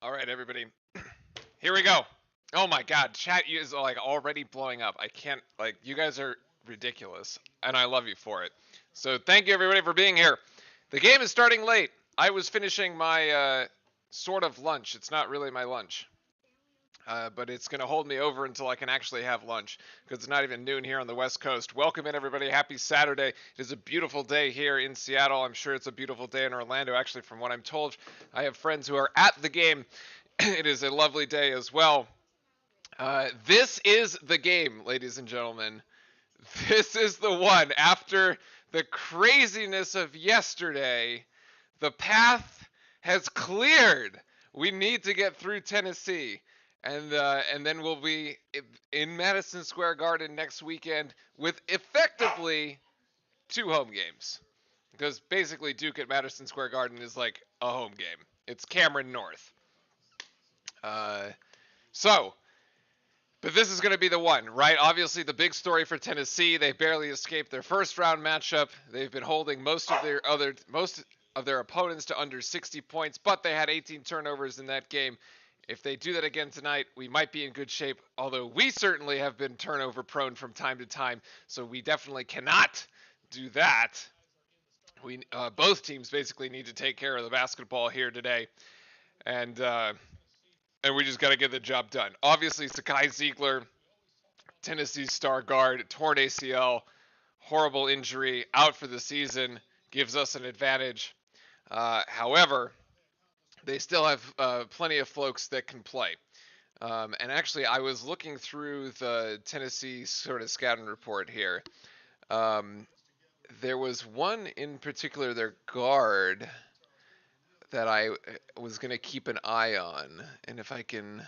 All right, everybody. Here we go. Oh my God, chat is like already blowing up. I can't you guys are ridiculous, and I love you for it. So thank you everybody for being here. The game is starting late. I was finishing my sort of lunch. It's not really my lunch. But it's going to hold me over until I can actually have lunch because it's not even noon here on the West Coast. Welcome in, everybody. Happy Saturday. It is a beautiful day here in Seattle. I'm sure it's a beautiful day in Orlando. Actually, from what I'm told, I have friends who are at the game. It is a lovely day as well. This is the game, ladies and gentlemen. This is the one. After the craziness of yesterday, the path has cleared. We need to get through Tennessee, and then we'll be in Madison Square Garden next weekend with effectively 2 home games. Because basically Duke at Madison Square Garden is like a home game. It's Cameron North. So, but this is going to be the one, right? Obviously, the big story for Tennessee, they barely escaped their first round matchup. They've been holding most of their opponents to under 60 points, but they had 18 turnovers in that game. If they do that again tonight, we might be in good shape, although we certainly have been turnover prone from time to time, so we definitely cannot do that. We both teams basically need to take care of the basketball here today, and we just got to get the job done. Obviously, Sakai Ziegler, Tennessee's star guard, torn ACL, horrible injury, out for the season, gives us an advantage. However, they still have plenty of folks that can play. And actually, I was looking through the Tennessee sort of scouting report here. There was one in particular, their guard, that I was going to keep an eye on. And if I can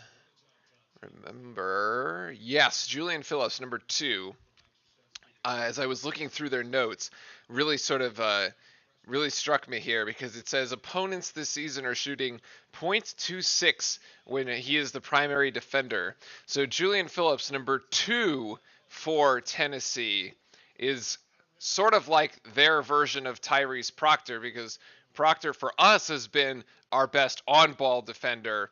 remember, yes, Julian Phillips, number 2. As I was looking through their notes, really sort of really struck me here because it says opponents this season are shooting .26 when he is the primary defender. So Julian Phillips, number 2 for Tennessee, is sort of like their version of Tyrese Proctor, because Proctor for us has been our best on-ball defender,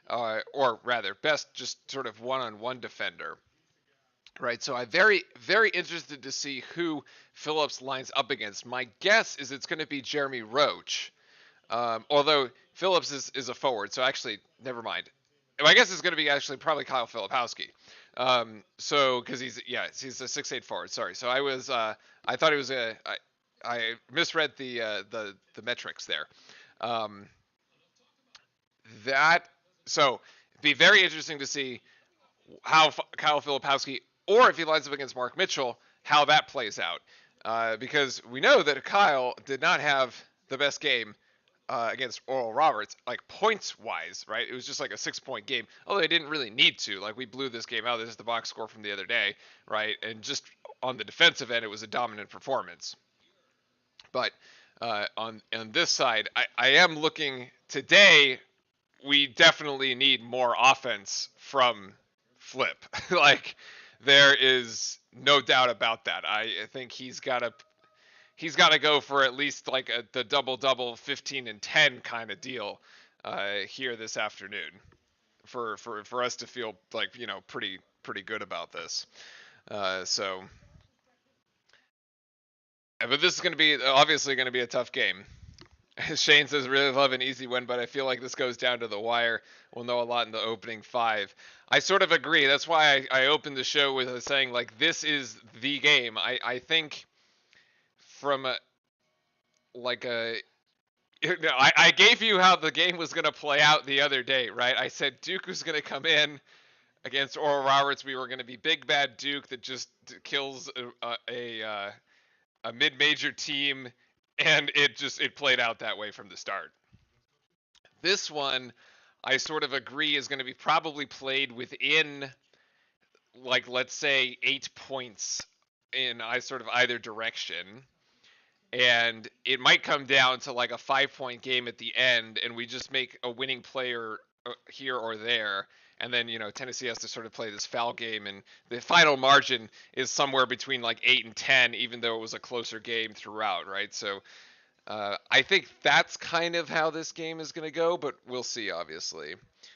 or rather, best just sort of one-on-one defender. Right, so I'm very, very interested to see who Phillips lines up against. My guess is it's going to be Jeremy Roach, although Phillips is a forward, so actually, never mind. My guess is going to be actually probably Kyle Filipowski. So because he's a 6'8" forward. Sorry, so I thought it was I misread the metrics there. So it'd be very interesting to see how Kyle Filipowski, or if he lines up against Mark Mitchell, how that plays out. Because we know that Kyle did not have the best game against Oral Roberts, like points-wise, right? It was just like a 6-point game, although they didn't really need to. Like, we blew this game out. This is the box score from the other day, right? And just on the defensive end, it was a dominant performance. But on this side, I am looking today. We definitely need more offense from Flip. Like, there is no doubt about that. I think he's got to go for at least like the double 15 and 10 kind of deal here this afternoon for us to feel like, pretty good about this. So, but this is going to be obviously going to be a tough game. Shane says, really love an easy win, but I feel like this goes down to the wire. We'll know a lot in the opening 5. I sort of agree. That's why I opened the show with saying, like, this is the game. I think from I gave you how the game was going to play out the other day, right? I said Duke was going to come in against Oral Roberts. We were going to be big bad Duke that just kills a mid-major team, and it played out that way from the start. This one, I sort of agree, is going to be probably played within, like, let's say 8 points in either direction. And it might come down to like a 5-point game at the end, and we just make a winning player here or there. And then, Tennessee has to sort of play this foul game, and the final margin is somewhere between like 8 and 10, even though it was a closer game throughout, right? So I think that's kind of how this game is going to go, but we'll see, obviously.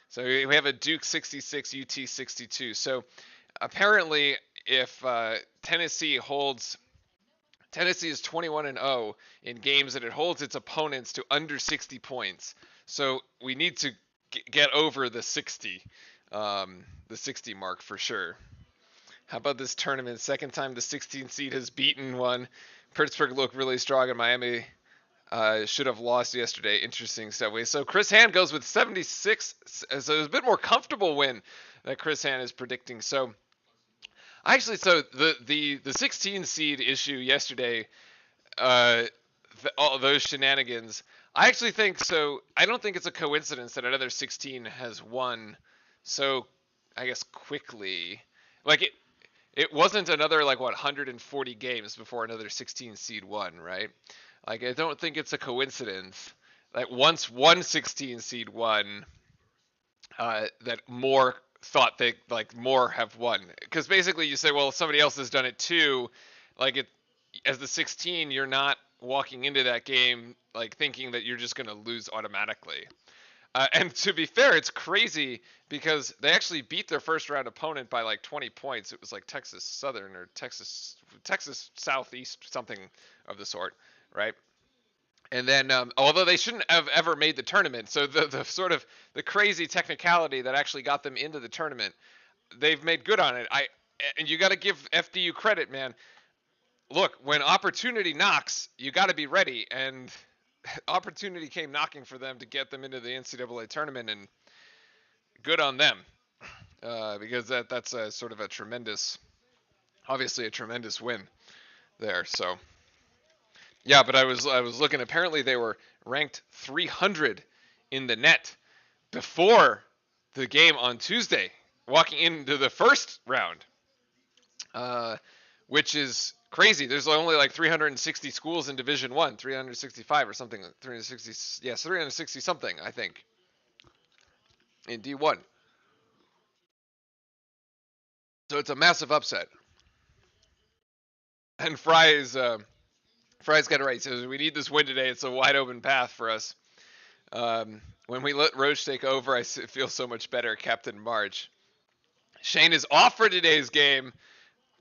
So we have a Duke 66, UT 62. So apparently, if Tennessee is 21-0 in games and it holds its opponents to under 60 points. So we need to get over the 60 mark for sure. How about this tournament? Second time the 16 seed has beaten one. Pittsburgh looked really strong, and Miami should have lost yesterday. Interesting stuff. So Chris Hand goes with 76. So it's a bit more comfortable win that Chris Hand is predicting. So actually, so the 16 seed issue yesterday, all those shenanigans. I actually think so. I don't think it's a coincidence that another 16 has won so, I guess, quickly. Like it wasn't another like what 140 games before another 16 seed won, right? Like I don't think it's a coincidence that once one 16 seed won, that more thought they like more have won. Because basically you say, well, somebody else has done it too. Like it as the 16, you're not walking into that game like thinking that you're just going to lose automatically. And to be fair, it's crazy because they actually beat their first round opponent by like 20 points. It was like Texas Southern or Texas Southeast, something of the sort, right? And then, although they shouldn't have ever made the tournament, so the sort of the crazy technicality that actually got them into the tournament, they've made good on it. And you got to give FDU credit, man. Look, when opportunity knocks, you got to be ready, and opportunity came knocking for them to get them into the NCAA tournament, and good on them, because that's a sort of a tremendous, obviously a tremendous win there. So yeah, but I was looking. Apparently, they were ranked 300 in the net before the game on Tuesday, walking into the first round, which is crazy. There's only like 360 schools in Division One, 365 or something. 360, yes, 360 something, I think, in D1. So it's a massive upset. And Fry's got it right. He says we need this win today. It's a wide open path for us. When we let Roche take over, I feel so much better, Captain March. Shane is off for today's game.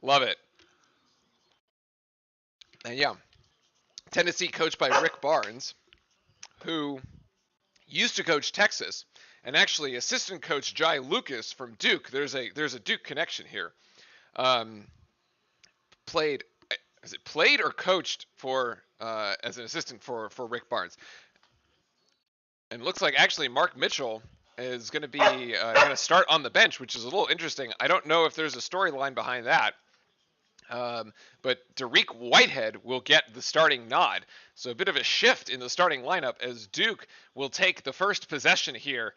Love it. And yeah, Tennessee coached by Rick Barnes, who used to coach Texas, and actually assistant coach Jai Lucas from Duke. There's a Duke connection here. Played or coached for as an assistant for Rick Barnes, and it looks like actually Mark Mitchell is going to be going to start on the bench, which is a little interesting. I don't know if there's a storyline behind that. But Dariq Whitehead will get the starting nod. So a bit of a shift in the starting lineup as Duke will take the first possession here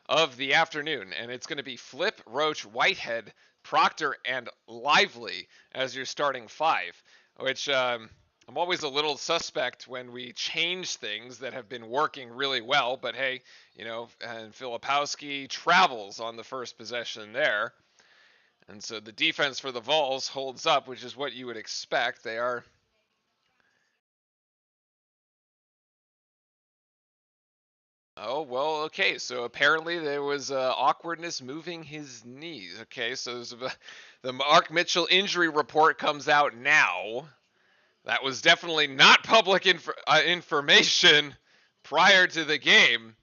of the afternoon. And it's going to be Flip, Roach, Whitehead, Proctor, and Lively as your starting five, which I'm always a little suspect when we change things that have been working really well. But hey, and Filipowski travels on the first possession there. And so the defense for the Vols holds up, which is what you would expect. They are. Oh, well, okay. So apparently there was awkwardness moving his knees. Okay, so the Mark Mitchell injury report comes out now. That was definitely not public information prior to the game,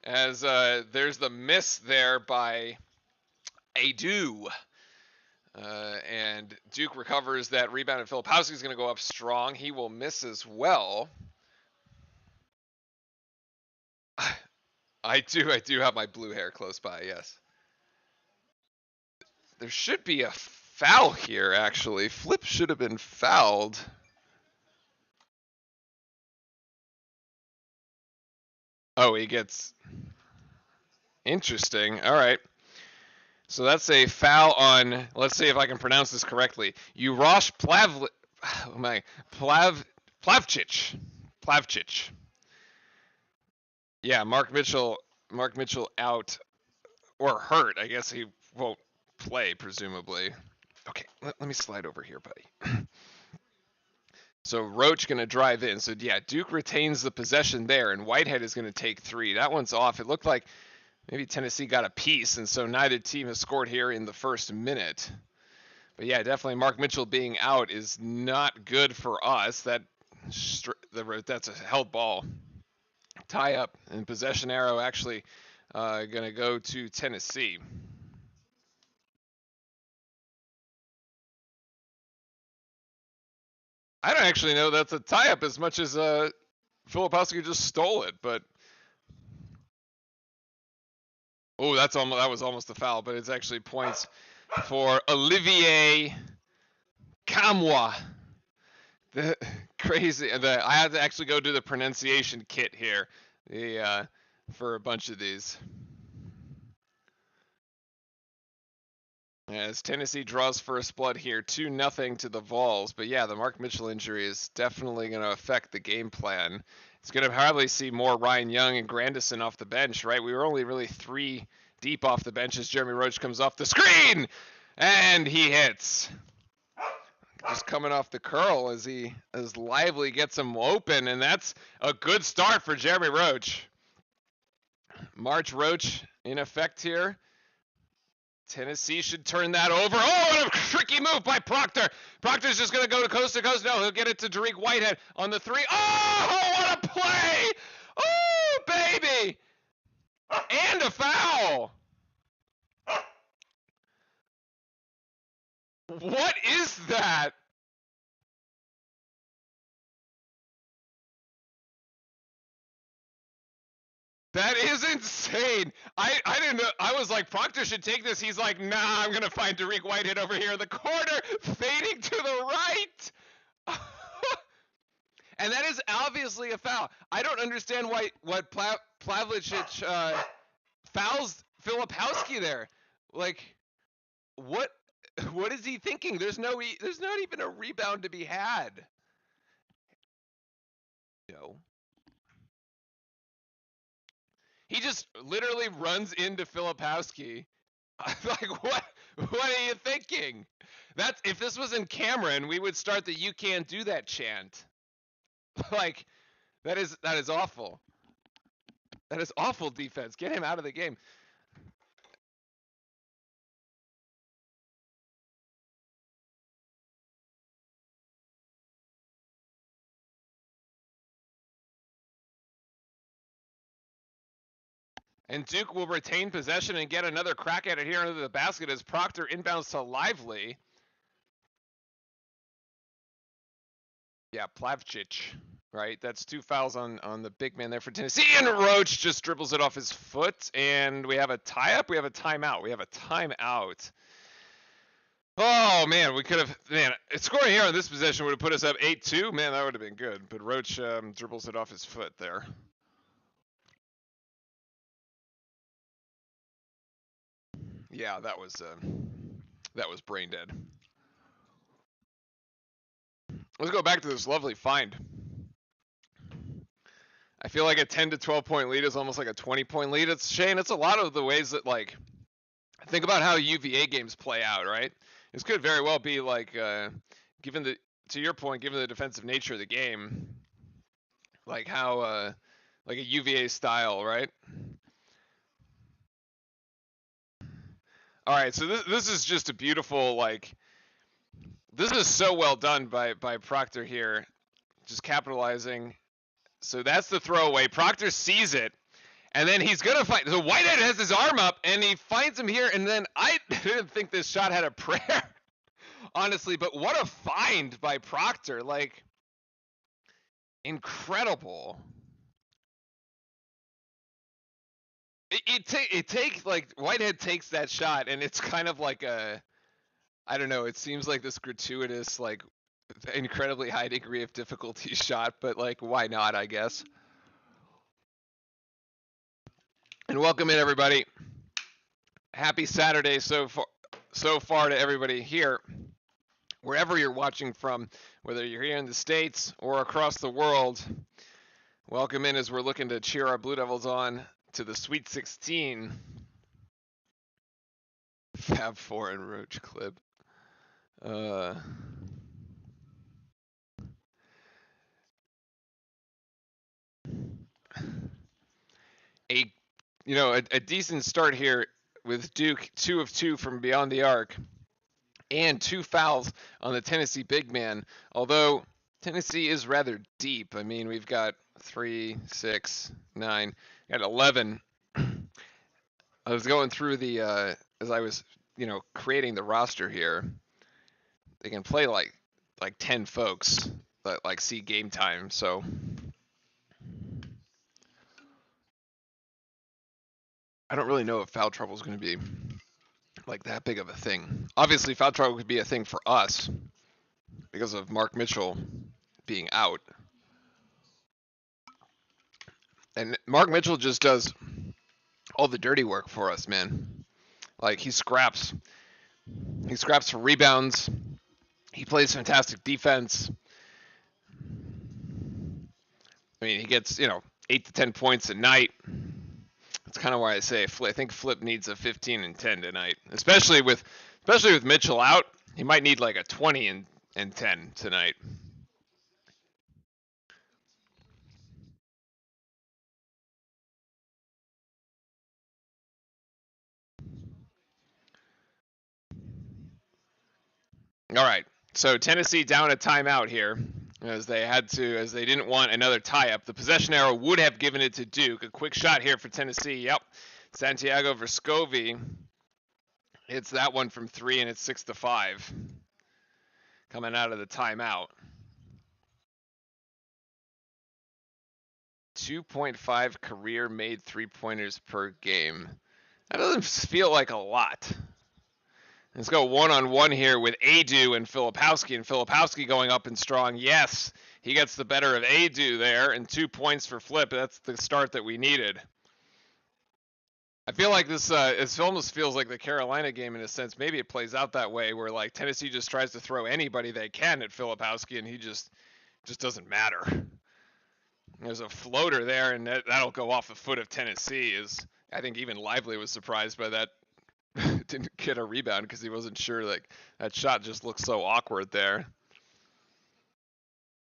as there's the miss there by Adu. And Duke recovers that rebound, and Filipowski's going to go up strong. He will miss as well. I do have my blue hair close by, yes. There should be a foul here, actually. Flip should have been fouled. Oh, he gets... Interesting. All right. So that's a foul on, let's see if I can pronounce this correctly. Urosh Plavcic. Yeah, Mark Mitchell out or hurt. I guess he won't play, presumably. Okay, let me slide over here, buddy. So Roach going to drive in. So yeah, Duke retains the possession there, and Whitehead is going to take 3. That one's off. It looked like maybe Tennessee got a piece, and so neither team has scored here in the first minute. But yeah, definitely Mark Mitchell being out is not good for us. That's a held ball. Tie up, and possession arrow actually going to go to Tennessee. I don't actually know that's a tie up as much as Filipowski just stole it, but oh, that was almost a foul, but it's actually points for Olivier Kamwa. The crazy. I had to actually go do the pronunciation kit here, for a bunch of these. As Tennessee draws first blood here, 2-0 to the Vols. But yeah, the Mark Mitchell injury is definitely going to affect the game plan. It's going to probably see more Ryan Young and Grandison off the bench, right? We were only really 3 deep off the bench as Jeremy Roach comes off the screen, and he hits. Just coming off the curl as Lively gets him open, and that's a good start for Jeremy Roach. March Roach in effect here. Tennessee should turn that over. Oh, what a tricky move by Proctor. Proctor's just going to go to coast. No, he'll get it to Derek Whitehead on the 3. Oh, what a play. Oh, baby. And a foul. What is that? That is insane. I didn't know. I was like, Proctor should take this. He's like, nah, I'm going to find Derek Whitehead over here in the corner, fading to the right. And that is obviously a foul. I don't understand what Plavlicic fouls Filipowski there. Like, what is he thinking? There's not even a rebound to be had. No. He just literally runs into Filipowski. Like, what are you thinking? That's, if this was in Cameron, we would start the "You can't do that" chant. Like, that is awful. That is awful defense. Get him out of the game. And Duke will retain possession and get another crack at it here under the basket as Proctor inbounds to Lively. Yeah, Plavcic, right? That's 2 fouls on the big man there for Tennessee. And Roach just dribbles it off his foot. And we have a tie-up. We have a timeout. Oh, man, we could have... Man, scoring here on this possession would have put us up 8-2. Man, that would have been good. But Roach dribbles it off his foot there. Yeah, that was brain dead. Let's go back to this lovely find. I feel like a 10 to 12 point lead is almost like a 20-point lead. It's Shane. It's a lot of the ways that, like, think about how UVA games play out, right? This could very well be like, to your point, given the defensive nature of the game, like how, like a UVA style, right? All right, so this is just a beautiful, like, this is so well done by Proctor here, just capitalizing. So that's the throwaway. Proctor sees it, and then he's gonna find. So Whitehead has his arm up, and he finds him here. And then I didn't think this shot had a prayer, honestly. But what a find by Proctor! Like, incredible. It takes, like, Whitehead takes that shot, and it's kind of like a, I don't know. It seems like this gratuitous, like, incredibly high degree of difficulty shot, but, like, why not, I guess. And welcome in, everybody. Happy Saturday so far to everybody here, wherever you're watching from, whether you're here in the States or across the world. Welcome in as we're looking to cheer our Blue Devils on to the Sweet 16. Fab 4 and Roach clip. a decent start here with Duke 2 of 2 from beyond the arc and 2 fouls on the Tennessee big man. Although Tennessee is rather deep. I mean, we've got 3, 6, 9, got 11. I was going through the as I was, creating the roster here. They can play like 10 folks that like see game time. So I don't really know if foul trouble is going to be like that big of a thing. Obviously, foul trouble could be a thing for us because of Mark Mitchell being out. And Mark Mitchell just does all the dirty work for us, man. Like he scraps for rebounds. He plays fantastic defense. I mean, he gets 8 to 10 points a night. That's kind of why I say I think Flip needs a 15 and 10 tonight, especially with Mitchell out. He might need like a 20 and 10 tonight. All right. So Tennessee down a timeout here as they didn't want another tie-up. The possession arrow would have given it to Duke. A quick shot here for Tennessee. Yep. Santiago Vescovi hits that one from 3, and it's 6 to 5 coming out of the timeout. 2.5 career made three-pointers per game. That doesn't feel like a lot. Let's go one-on-one here with Adu and Filipowski. And Filipowski going up and strong. Yes, he gets the better of Adu there. And 2 points for Flip. That's the start that we needed. I feel like this it almost feels like the Carolina game in a sense. Maybe it plays out that way where like Tennessee just tries to throw anybody they can at Filipowski and he just doesn't matter. There's a floater there, and that'll go off the foot of Tennessee. I think even Lively was surprised by that. Didn't get a rebound because he wasn't sure. Like that shot just looked so awkward there.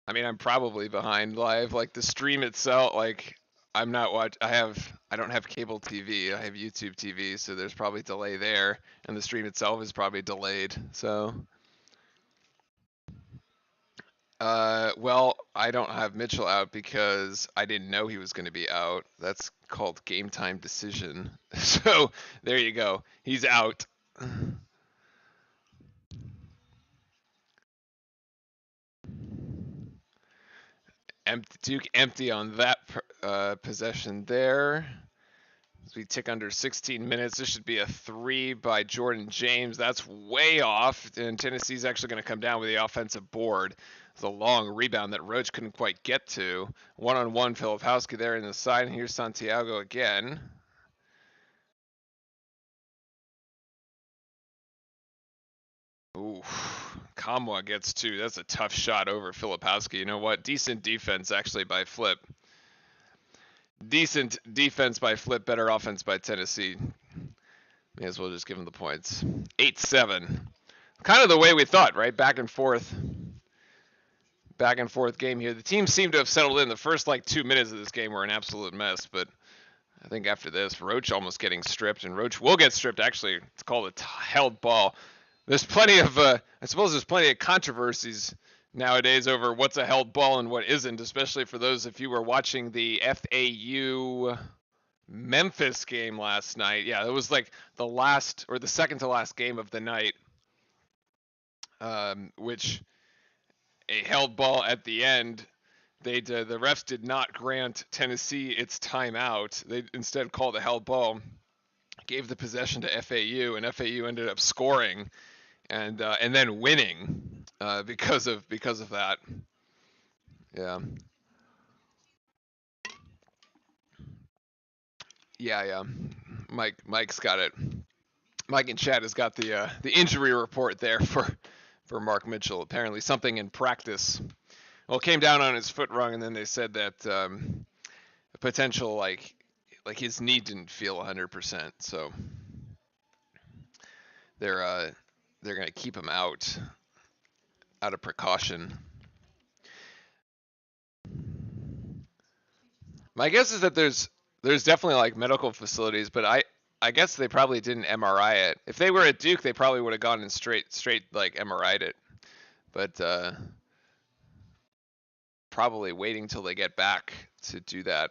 I mean, I'm probably behind live. Like the stream itself, like I'm not watch. I don't have cable TV. I have YouTube TV, so there's probably delay there, and the stream itself is probably delayed. So. Well, I don't have Mitchell out because I didn't know he was going to be out. That's called game time decision. So there you go. He's out. Duke empty on that possession there. As we tick under 16 minutes, this should be a 3 by Jordan James. That's way off, and Tennessee's actually going to come down with the offensive board. It's a long rebound that Roach couldn't quite get to. One-on-one, Filipowski there in the side, and here's Santiago again. Ooh, Kamwa gets 2. That's a tough shot over Filipowski. You know what? Decent defense actually by Flip. Decent defense by Flip, better offense by Tennessee. May as well just give him the points. 8-7. Kind of the way we thought, right? Back and forth game here. The team seemed to have settled in. The first 2 minutes of this game were an absolute mess, but I think after this, Roach almost getting stripped, and Roach will get stripped. Actually, it's called a held ball. There's plenty of, I suppose there's plenty of controversies nowadays over what's a held ball and what isn't, especially for those if you were watching the FAU Memphis game last night. Yeah, it was like the last or the second to last game of the night, which a held ball at the end. The refs did not grant Tennessee its timeout. They instead called a held ball, gave the possession to FAU, and FAU ended up scoring and then winning because of that. Yeah. Yeah. Mike's got it. Mike in chat has got the injury report there for Mark Mitchell. Apparently something in practice. Well, it came down on his foot rung, and then they said that potential like his knee didn't feel 100%. So they're gonna keep him out of precaution. My guess is that there's There's definitely like medical facilities, but I guess they probably didn't MRI it. If they were at Duke, they probably would have gone and straight like MRI'd it. But probably waiting till they get back to do that.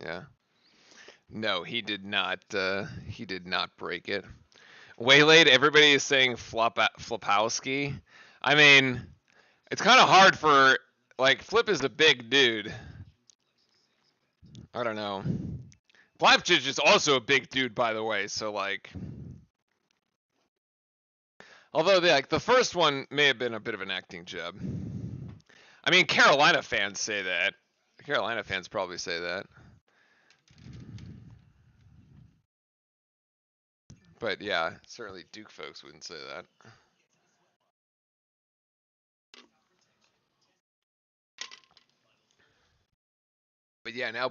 Yeah. No, he did not. He did not break it. Waylaid. Everybody is saying Flopowski. I mean, it's kind of hard for like Flip is a big dude. I don't know. Flapjich is also a big dude, by the way. So like, although the first one may have been a bit of an acting job. I mean, Carolina fans say that. Carolina fans probably say that. But yeah, certainly Duke folks wouldn't say that. But yeah, now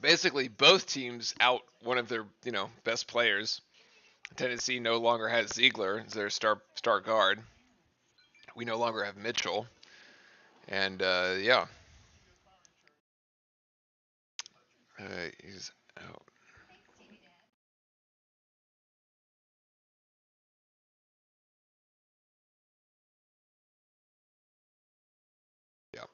basically both teams out one of their best players. Tennessee no longer has Ziegler as their star guard. We no longer have Mitchell, and yeah, he's out. Yep.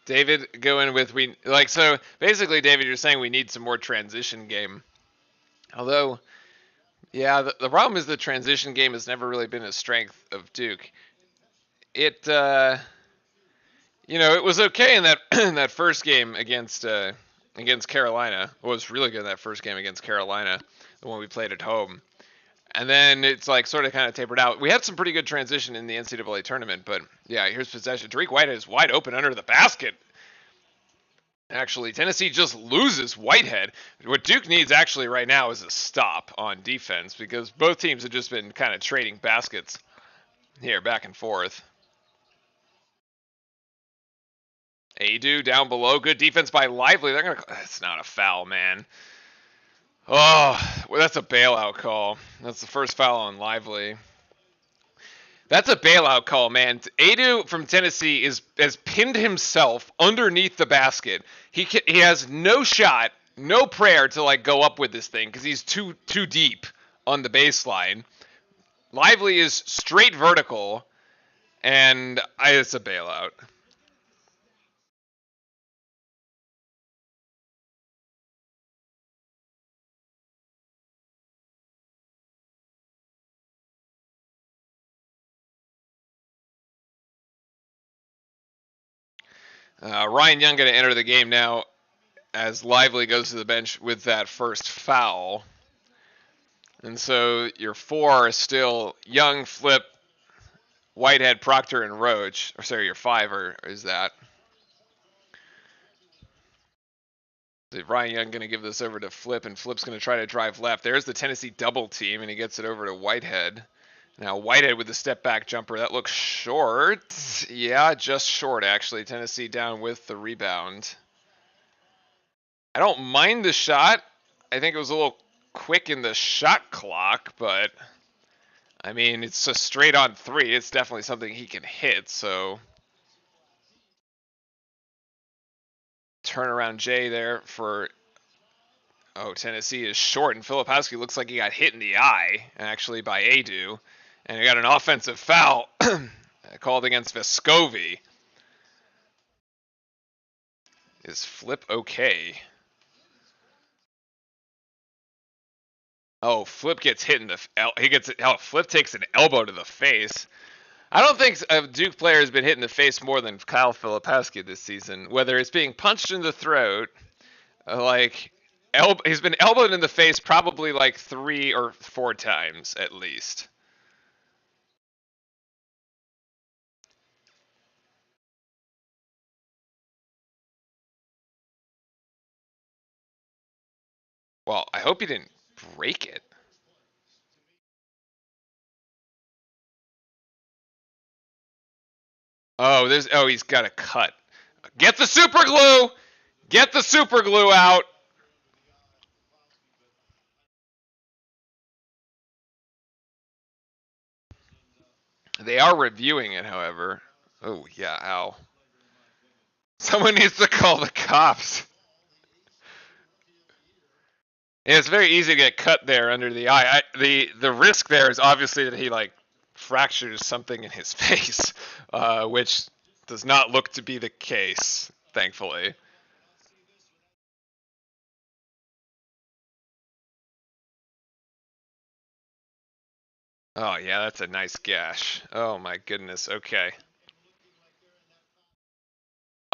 David, go in with we like so basically, David, you're saying we need some more transition game. Although, yeah, the problem is the transition game has never really been a strength of Duke. It it was okay in that in that first game against Carolina. It was really good in that first game against Carolina, the one we played at home. And then it's like sort of kind of tapered out. We had some pretty good transition in the NCAA tournament, but yeah, here's possession. Tariq Whitehead is wide open under the basket. Actually, Tennessee just loses Whitehead. What Duke needs actually right now is a stop on defense because both teams have just been kind of trading baskets here back and forth. Adu down below. Good defense by Lively. They're gonna. It's not a foul, man. Oh, well, that's a bailout call. That's the first foul on Lively. That's a bailout call, man. Adu from Tennessee has pinned himself underneath the basket. He has no shot, no prayer to like go up with this thing because he's too deep on the baseline. Lively is straight vertical, and it's a bailout. Ryan Young going to enter the game now as Lively goes to the bench with that first foul. And so your four is still Young, Flip, Whitehead, Proctor, and Roach. Or sorry, your five is that. So Ryan Young going to give this over to Flip, and Flip's going to try to drive left. There's the Tennessee double team, and he gets it over to Whitehead. Now Whitehead with the step back jumper. That looks short. Yeah, just short actually. Tennessee down with the rebound. I don't mind the shot. I think it was a little quick in the shot clock, but I mean, it's a straight on three. It's definitely something he can hit, so turnaround J there for Tennessee is short, and Filipowski looks like he got hit in the eye, actually, by Adu, and he got an offensive foul called against Vescovi. Is Flip okay? Oh, Flip gets hit in the. Flip takes an elbow to the face. I don't think a Duke player has been hit in the face more than Kyle Filipowski this season. Whether it's being punched in the throat, he's been elbowed in the face probably like 3 or 4 times at least. Well, I hope he didn't break it. He's got a cut. Get the super glue! Get the super glue out! They are reviewing it, however. Oh, yeah, ow. Someone needs to call the cops. Yeah, it's very easy to get cut there under the eye. The risk there is obviously that he like fractures something in his face, which does not look to be the case, thankfully. Oh yeah, that's a nice gash. Oh my goodness. Okay.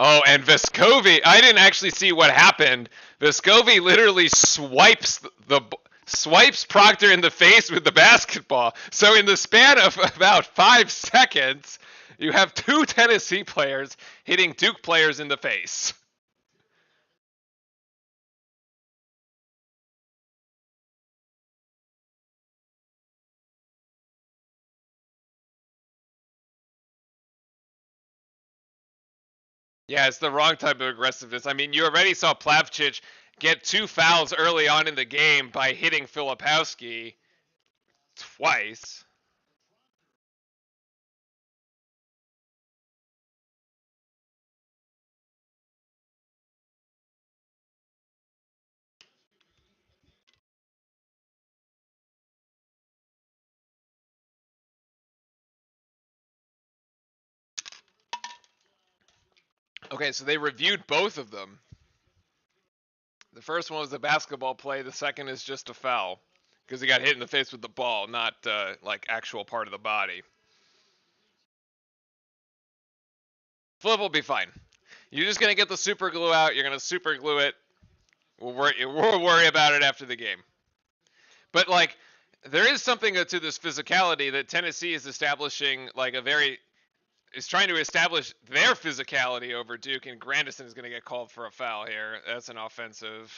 Oh, and Vescovi, I didn't actually see what happened. Vescovi literally swipes Proctor in the face with the basketball. So in the span of about 5 seconds, you have two Tennessee players hitting Duke players in the face. Yeah, it's the wrong type of aggressiveness. I mean, you already saw Plavcic get 2 fouls early on in the game by hitting Filipowski twice. Okay, so they reviewed both of them. The first one was a basketball play. The second is just a foul because he got hit in the face with the ball, not like actual part of the body. Flip will be fine. You're just gonna get the super glue out. You're gonna super glue it. We'll worry about it after the game. But like, there is something to this physicality that Tennessee is establishing, like is trying to establish their physicality over Duke, and Grandison is going to get called for a foul here. That's an offensive.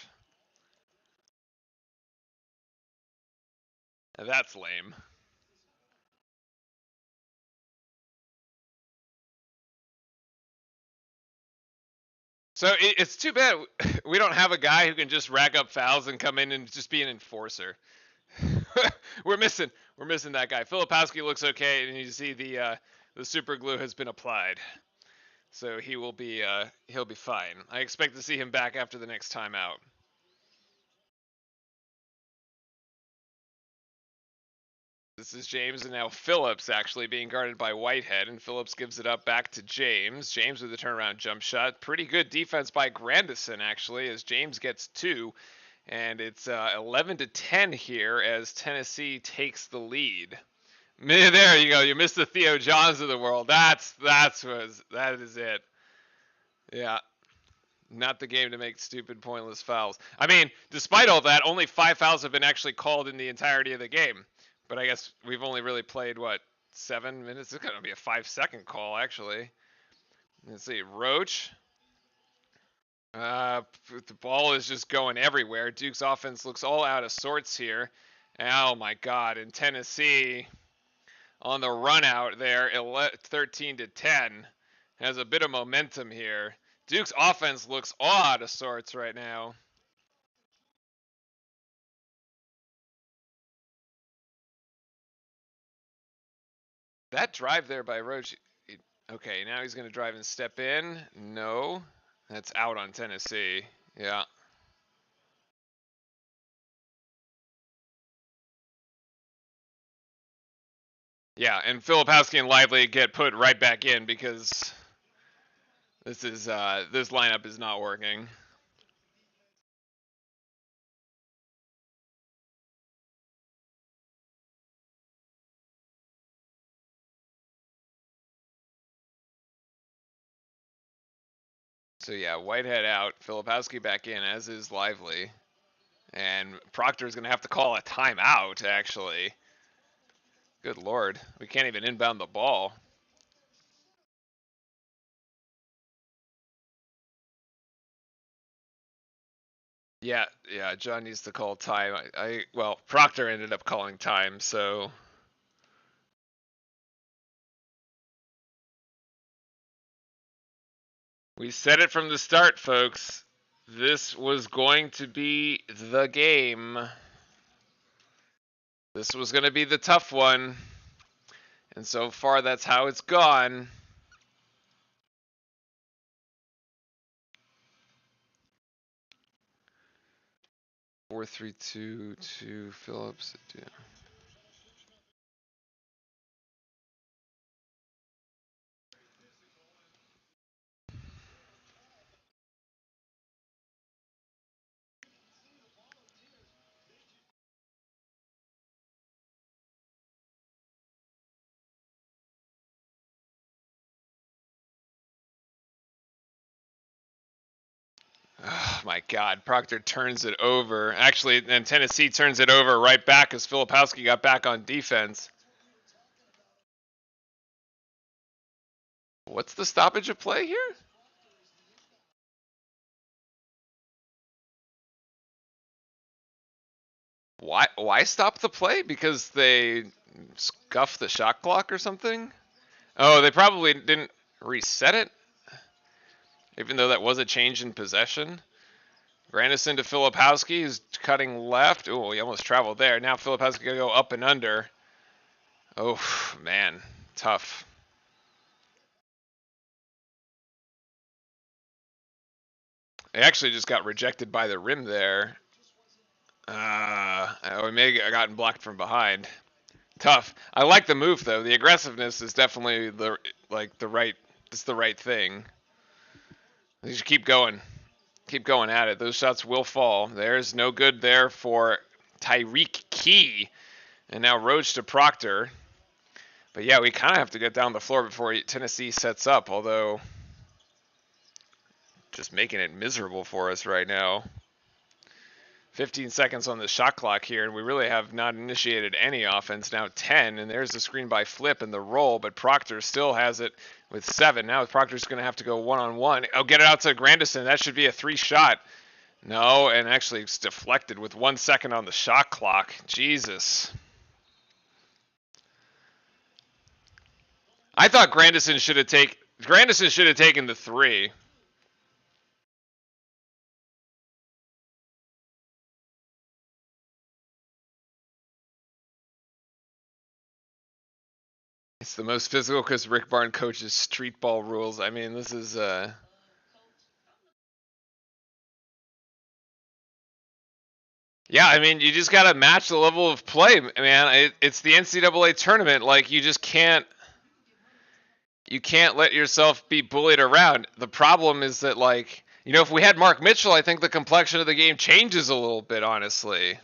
That's lame. So it's too bad we don't have a guy who can just rack up fouls and come in and just be an enforcer. we're missing that guy. Filipowski looks okay, and you see the super glue has been applied, so he'll be fine. I expect to see him back after the next timeout. This is James, and now Phillips actually being guarded by Whitehead, and Phillips gives it up back to James. James with a turnaround jump shot. Pretty good defense by Grandison, actually, as James gets 2. And it's 11-10 here as Tennessee takes the lead. There you go. You missed the Theo Johns of the world. That is it. Yeah. Not the game to make stupid, pointless fouls. I mean, despite all that, only 5 fouls have been actually called in the entirety of the game. But I guess we've only really played, 7 minutes? It's going to be a 5-second call, actually. Let's see. Roach. The ball is just going everywhere. Duke's offense looks all out of sorts here. Oh, my God. And Tennessee on the run out there, 13-10. Has a bit of momentum here. Duke's offense looks all out of sorts right now. That drive there by Roach. Okay, now he's going to drive and step in. No. That's out on Tennessee. Yeah. Yeah, and Filipowski and Lively get put right back in because this lineup is not working. So yeah, Whitehead out, Filipowski back in, as is Lively. And Proctor is going to have to call a timeout, actually. Good Lord. We can't even inbound the ball. Yeah, John needs to call time. Well, Proctor ended up calling time, so we said it from the start, folks. This was going to be the game. This was going to be the tough one. And so far, that's how it's gone. Four, 3-2 to Phillips. Yeah. Oh my God, Proctor turns it over. Actually, and Tennessee turns it over right back as Filipowski got back on defense. What's the stoppage of play here? Why stop the play? Because they scuffed the shot clock or something? Oh, they probably didn't reset it, even though that was a change in possession. Grandison to Filipowski, who's cutting left. Oh, he almost traveled there. Now Filipowski gonna go up and under. Oh man, tough. He actually just got rejected by the rim there. He may have gotten blocked from behind. Tough. I like the move though. The aggressiveness is definitely the right. It's the right thing. You should keep going. Keep going at it. Those shots will fall. There's no good there for Tyreek Key. And now Roach to Proctor. But yeah, we kind of have to get down the floor before Tennessee sets up, although just making it miserable for us right now. 15 seconds on the shot clock here, and we really have not initiated any offense. Now 10, and there's the screen by Flip and the roll, but Proctor still has it with 7. Now Proctor's going to have to go one-on-one. Oh, get it out to Grandison. That should be a 3-shot. No, and actually it's deflected with 1 second on the shot clock. Jesus. I thought Grandison should have taken the 3. It's the most physical because Rick Barnes coaches street ball rules. I mean, this is yeah, I mean, you just gotta match the level of play, man. It's the NCAA tournament. Like, you can't let yourself be bullied around. The problem is that, like, if we had Mark Mitchell, I think the complexion of the game changes a little bit, honestly.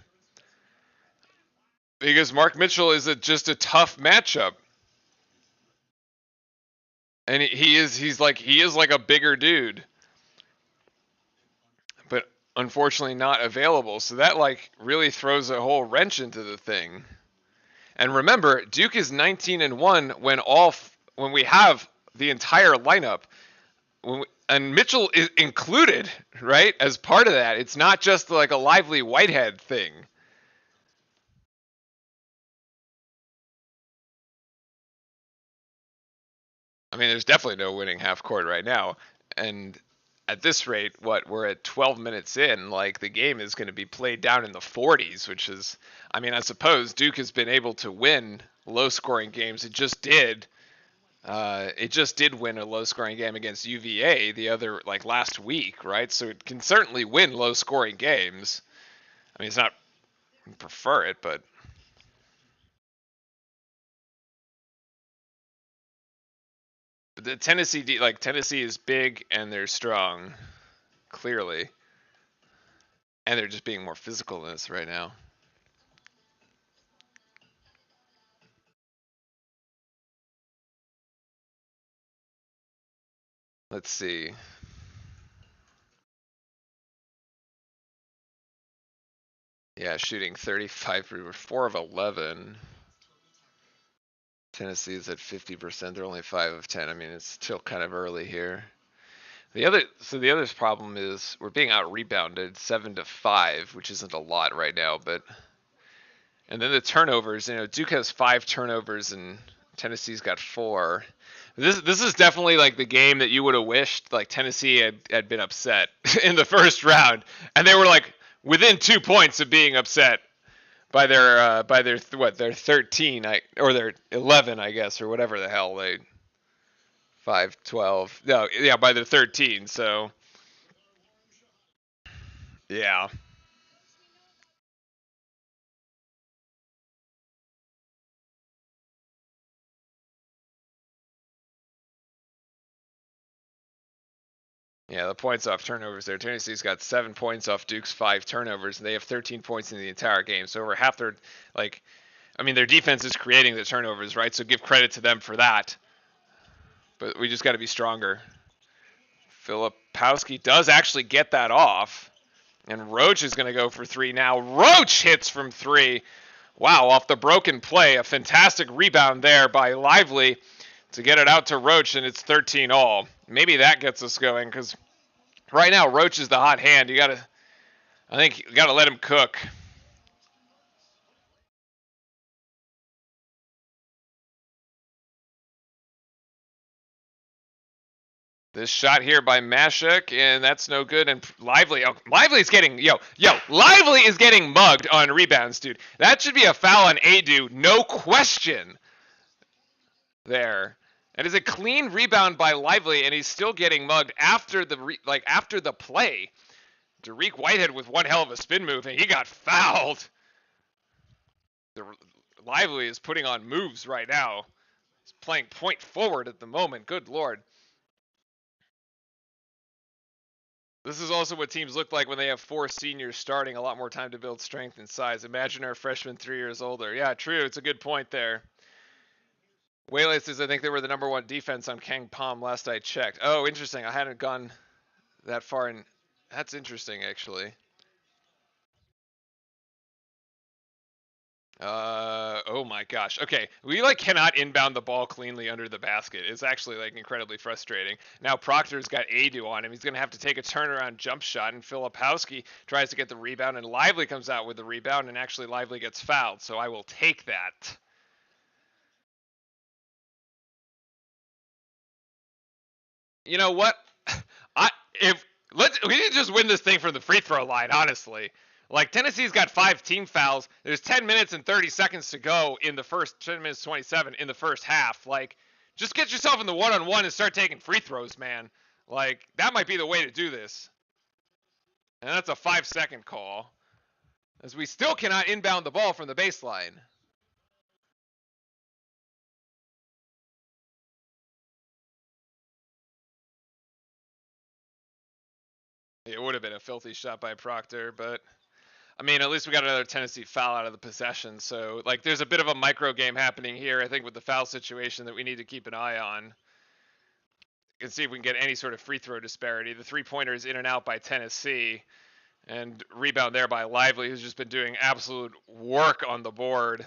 Because Mark Mitchell is just a tough matchup. And he is like a bigger dude. But unfortunately not available. So that really throws a whole wrench into the thing. And remember, Duke is 19-1 when we have the entire lineup. And Mitchell is included, right? As part of that. It's not just like a Lively Whitehead thing. I mean, there's definitely no winning half court right now. And at this rate, we're at 12 minutes in, like, the game is going to be played down in the 40s, which is, I mean, I suppose Duke has been able to win low-scoring games. It just did win a low-scoring game against UVA last week, right? So it can certainly win low-scoring games. I mean, it's not, I prefer it, but the Tennessee is big and they're strong, clearly, and they're just being more physical than us right now. Let's see. Yeah, shooting 35 for 4 of 11. Tennessee is at 50%. They're only 5 of 10. I mean, it's still kind of early here. The other problem is we're being out rebounded 7-5, which isn't a lot right now, but and then the turnovers, Duke has 5 turnovers and Tennessee's got 4. This is definitely like the game that you would have wished like Tennessee had been upset in the first round, and they were like within 2 points of being upset their 13 or their 11, I guess, or whatever the hell they 5 12. No, yeah, by their 13. So yeah. Yeah, the points off turnovers there. Tennessee's got 7 points off Duke's 5 turnovers, and they have 13 points in the entire game. So over half their, like, I mean, their defense is creating the turnovers, right? So give credit to them for that. But we just got to be stronger. Filipowski does actually get that off, and Roach is going to go for 3 now. Roach hits from 3. Wow, off the broken play, a fantastic rebound there by Lively to get it out to Roach, and it's 13 all. Maybe that gets us going, because right now Roach is the hot hand. I think you gotta let him cook. This shot here by Mashuk, and that's no good. And Lively's getting Lively is getting mugged on rebounds, dude. That should be a foul on Adu, no question. There, it is a clean rebound by Lively, and he's still getting mugged after the play. Dariq Whitehead with one hell of a spin move, and he got fouled. Lively is putting on moves right now. He's playing point forward at the moment. Good lord. This is also what teams look like when they have 4 seniors starting, a lot more time to build strength and size. Imagine our freshmen 3 years older. Yeah, true. It's a good point there. Waylay says, I think they were the number 1 defense on Kang Palm last I checked. Oh, interesting. I hadn't gone that far in. That's interesting, actually. Oh my gosh. Okay, we cannot inbound the ball cleanly under the basket. It's actually incredibly frustrating. Now Proctor's got Adu on him. He's gonna have to take a turnaround jump shot, and Filipowski tries to get the rebound, and Lively comes out with the rebound, and actually Lively gets fouled. So I will take that. You know what? We need to just win this thing from the free throw line, honestly. Tennessee's got 5 team fouls. There's 10 minutes and 30 seconds to go in the first 10 minutes 27 in the first half. Just get yourself in the one-on-one and start taking free throws, man. That might be the way to do this. And that's a 5-second call, as we still cannot inbound the ball from the baseline. It would have been a filthy shot by Proctor, but I mean, at least we got another Tennessee foul out of the possession. So, there's a bit of a micro game happening here, I think, with the foul situation that we need to keep an eye on. And see if we can get any sort of free throw disparity. The 3-pointer is in and out by Tennessee. And rebound there by Lively, who's just been doing absolute work on the board.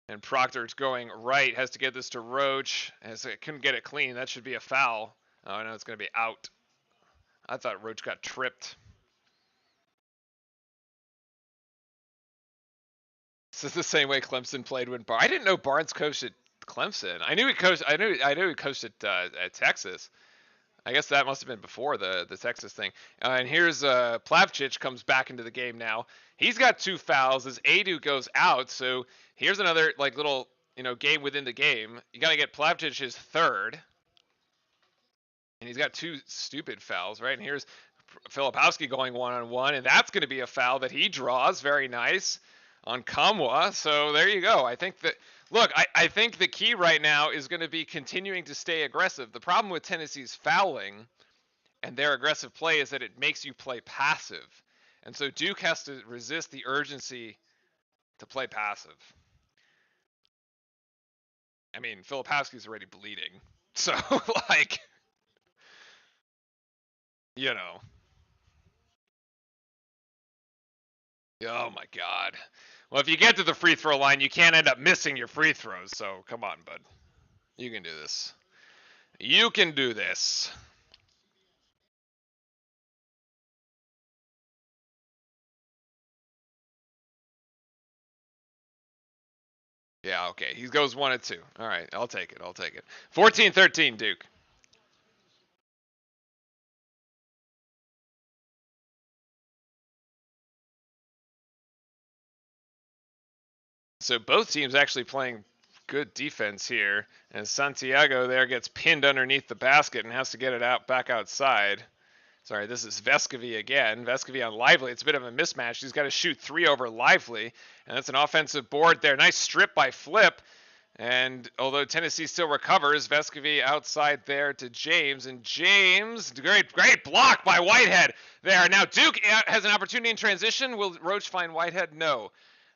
And Proctor's going right, has to get this to Roach. As it couldn't get it clean, that should be a foul. Oh, no, it's going to be out. I thought Roach got tripped. This is the same way Clemson played when I didn't know Barnes coached at Clemson. I knew he coached. I knew he coached at Texas. I guess that must have been before the Texas thing. And here's Plavcic comes back into the game now. He's got 2 fouls as Adu goes out. So here's another little game within the game. You got to get Plavcic his 3rd, and he's got 2 stupid fouls, right? And here's Filipowski going one-on-one, and that's going to be a foul that he draws. Very nice on Kamwa. So there you go. I think that I think the key right now is going to be continuing to stay aggressive. The problem with Tennessee's fouling and their aggressive play is that it makes you play passive. And so Duke has to resist the urgency to play passive. I mean, Filipowski's already bleeding. So you know. Oh my god. Well, if you get to the free throw line, you can't end up missing your free throws. So come on, bud. You can do this. You can do this. Yeah, okay. He goes 1 and 2. All right, I'll take it. 14-13, Duke. So both teams actually playing good defense here. And Santiago there gets pinned underneath the basket and has to get it out back outside. Sorry, this is Vescovi again. Vescovi on Lively. It's a bit of a mismatch. He's got to shoot 3 over Lively. And that's an offensive board there. Nice strip by Flip. And although Tennessee still recovers, Vescovi outside there to James. And James, great block by Whitehead there. Now Duke has an opportunity in transition. Will Roach find Whitehead? No.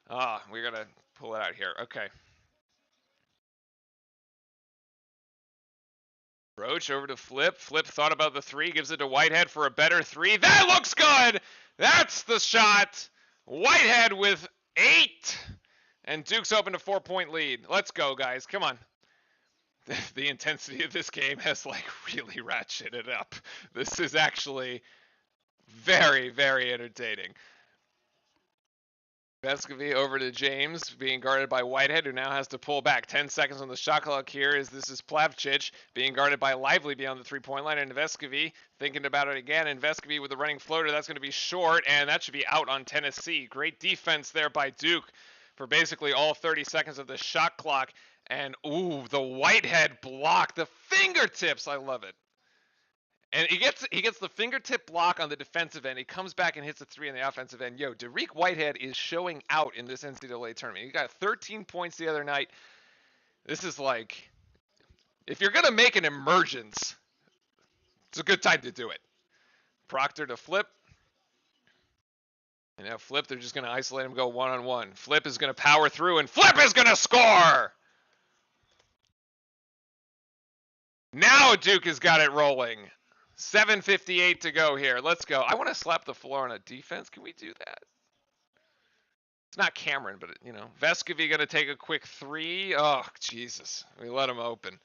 We're going to pull it out here. Okay. Roach over to Flip. Flip thought about the 3, gives it to Whitehead for a better 3. That looks good! That's the shot. Whitehead with 8. And Duke's open to 4-point lead. Let's go, guys. Come on. The intensity of this game has really ratcheted up. This is actually very, very entertaining. Vescovi over to James, being guarded by Whitehead, who now has to pull back. 10 seconds on the shot clock here as this is Plavcic being guarded by Lively beyond the 3-point line. And Vescovi thinking about it again. And Vescovi with the running floater, that's going to be short, and that should be out on Tennessee. Great defense there by Duke for basically all 30 seconds of the shot clock. And, ooh, the Whitehead block, the fingertips, I love it. And he gets the fingertip block on the defensive end. He comes back and hits a 3 on the offensive end. Yo, Derek Whitehead is showing out in this NCAA tournament. He got 13 points the other night. This is if you're going to make an emergence, it's a good time to do it. Proctor to Flip. And now Flip, they're just going to isolate him, go one-on-one. Flip is going to power through, and Flip is going to score! Now Duke has got it rolling. 7:58 to go here. Let's go. I want to slap the floor on a defense. Can we do that? It's not Cameron, but, Vescovi going to take a quick 3. Oh, Jesus. We let him open.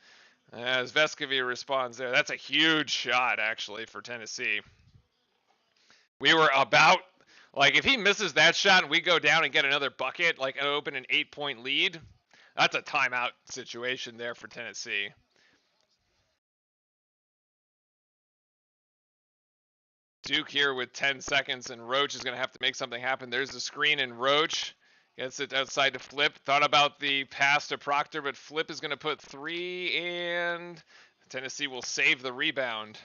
As Vescovi responds there. That's a huge shot, actually, for Tennessee. We were about, if he misses that shot and we go down and get another bucket, and open an 8-point lead, that's a timeout situation there for Tennessee. Duke here with 10 seconds, and Roach is going to have to make something happen. There's the screen, and Roach gets it outside to Flip. Thought about the pass to Proctor, but Flip is going to put 3, and Tennessee will save the rebound.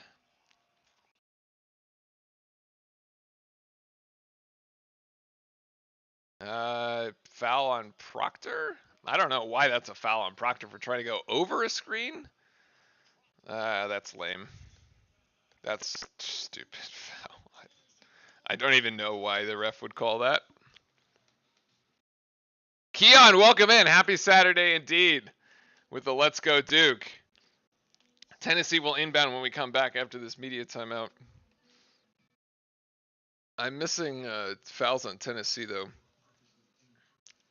Foul on Proctor? I don't know why that's a foul on Proctor for trying to go over a screen. That's lame. That's stupid foul. I don't even know why the ref would call that. Keon, welcome in. Happy Saturday indeed with the Let's Go Duke. Tennessee will inbound when we come back after this media timeout. I'm missing fouls on Tennessee, though,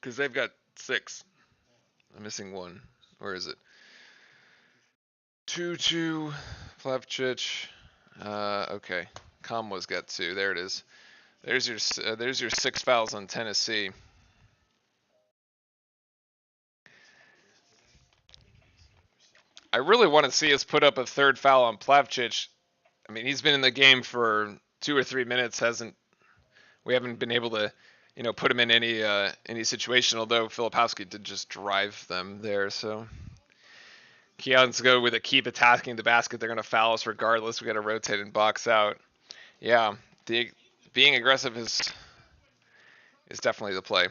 because they've got 6. I'm missing 1. Where is it? 2-2, Plavcic. Okay. Combo's got 2. There it is. There's your 6 fouls on Tennessee. I really want to see us put up a 3rd foul on Plavcic. I mean, he's been in the game for 2 or 3 minutes. We haven't been able to, put him in any situation. Although Filipowski did just drive them there, so. Keon's go with a keep attacking the basket. They're going to foul us regardless. We got to rotate and box out. Yeah, being aggressive is definitely the play.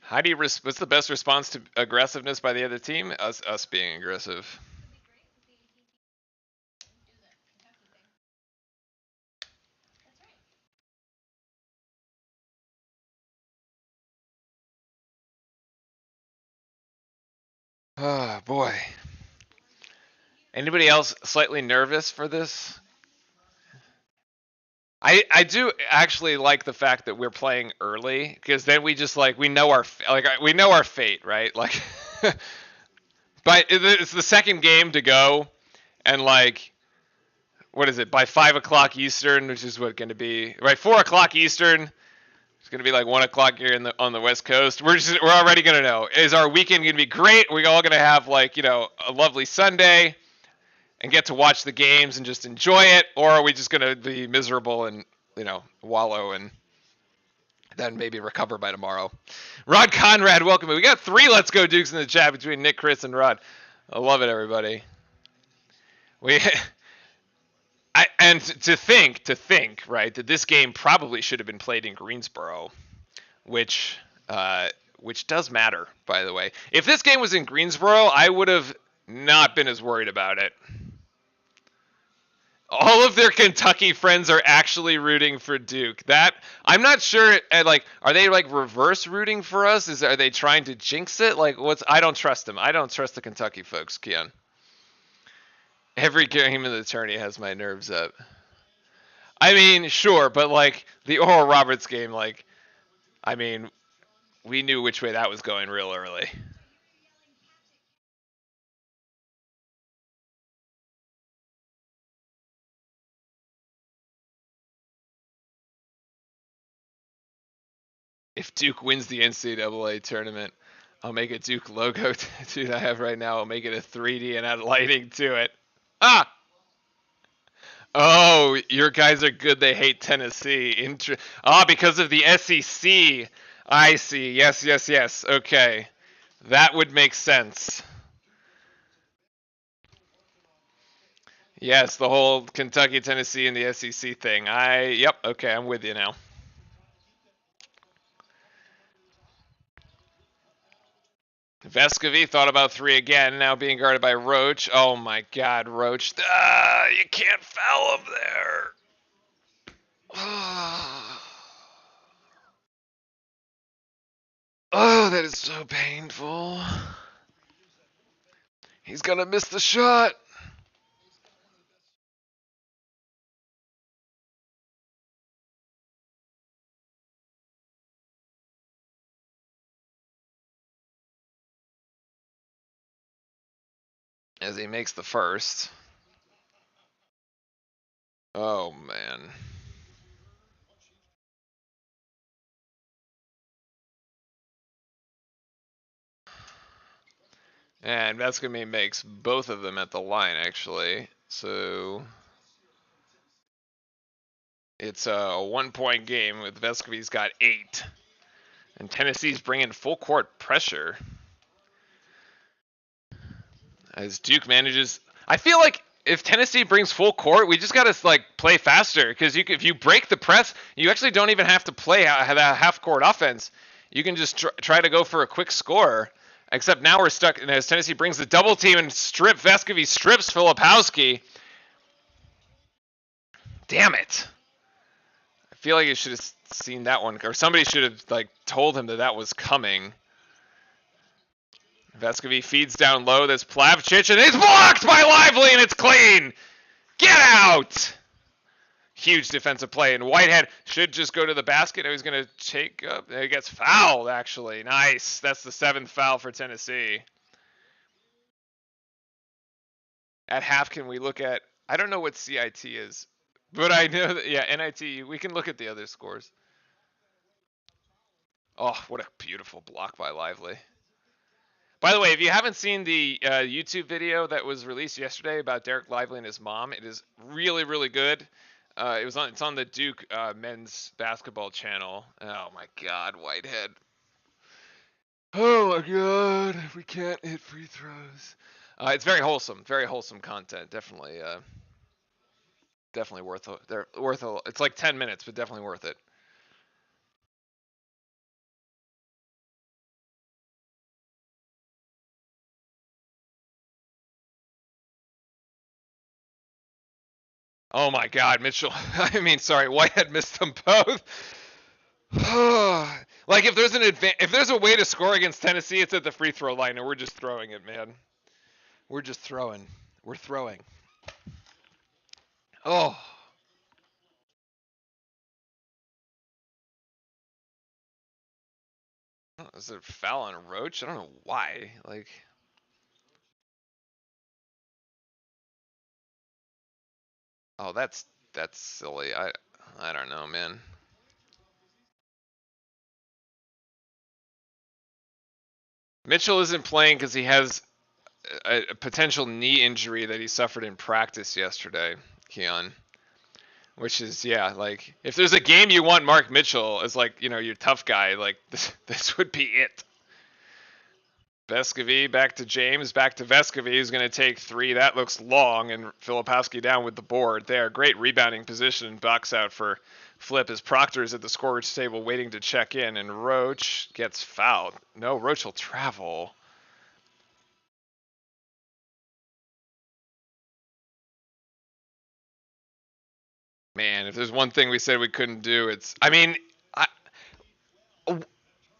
How do you what's the best response to aggressiveness by the other team? Us being aggressive. Oh boy. Anybody else slightly nervous for this? I do actually like the fact that we're playing early, because then we just we know our fate, right? But it's the second game to go, and what is it, by 5 o'clock Eastern, which is what going to be right 4 o'clock Eastern. It's going to be 1 o'clock here on the West Coast. We're already going to know, is our weekend going to be great? We're all going to have a lovely Sunday and get to watch the games and just enjoy it, or are we just going to be miserable and wallow in then maybe recover by tomorrow. Rod Conrad, welcome. We got 3 Let's Go Dukes in the chat between Nick, Chris, and Rod. I love it, everybody. To think, right, that this game probably should have been played in Greensboro, which does matter, by the way. If this game was in Greensboro, I would have not been as worried about it. All of their Kentucky friends are actually rooting for Duke. That I'm not sure. Like, are they like reverse rooting for us? Are they trying to jinx it? Like, I don't trust them. I don't trust the Kentucky folks, Keon. Every game in the tourney has my nerves up. I mean, sure, but like the Oral Roberts game, like, I mean, we knew which way that was going real early. If Duke wins the NCAA tournament, I'll make a Duke logo tattoo I have right now. I'll make it a 3D and add lighting to it. Ah! Oh, your guys are good. They hate Tennessee. Because of the SEC. I see. Yes. Okay. That would make sense. Yes, the whole Kentucky, Tennessee, and the SEC thing. Yep, okay, I'm with you now. Vescovy thought about 3 again, now being guarded by Roach. Oh my god, Roach. You can't foul him there. Oh, that is so painful. He's gonna miss the shot. As he makes the first. Oh, man. And Vescovy makes both of them at the line, actually. So it's a 1-point game with Vescovy's got 8. And Tennessee's bringing full court pressure. As Duke manages, I feel like if Tennessee brings full court, we just gotta like play faster because if you break the press, you actually don't even have to play that half court offense. You can just try to go for a quick score. Except now we're stuck, and as Tennessee brings the double team and Vescovy strips Filipowski. Damn it! I feel like you should have seen that one, or somebody should have like told him that was coming. Vescovy feeds down low. That's Plavcic, and it's blocked by Lively, and it's clean. Get out! Huge defensive play, and Whitehead should just go to the basket. He's going to take up. He gets fouled, actually. Nice. That's the 7th foul for Tennessee. At half, can we look at? I don't know what CIT is, but I know that NIT. We can look at the other scores. Oh, what a beautiful block by Lively. By the way, if you haven't seen the YouTube video that was released yesterday about Derek Lively and his mom, it is really, really good. It's on the Duke men's basketball channel. Oh my God, Whitehead. Oh my God, we can't hit free throws. It's very wholesome content. Definitely worth it. It's like 10 minutes, but definitely worth it. Oh my God, Mitchell. Whitehead missed them both. Like if there's a way to score against Tennessee, it's at the free throw line, and we're just throwing it, man. We're just throwing. We're throwing. Oh. Is it a foul on Roach? I don't know why. Like. Oh, that's silly. I don't know, man. Mitchell isn't playing because he has a potential knee injury that he suffered in practice yesterday, Keon. Which is, yeah, like, if there's a game you want Mark Mitchell as, like, your tough guy, like, this would be it. Vescovi back to James, back to Vescovi, who's going to take 3. That looks long, and Filipowski down with the board there. Great rebounding position. Box out for Flip as Proctor is at the scorer's table waiting to check in, and Roach gets fouled. No, Roach will travel. Man, if there's one thing we said we couldn't do, it's... I mean,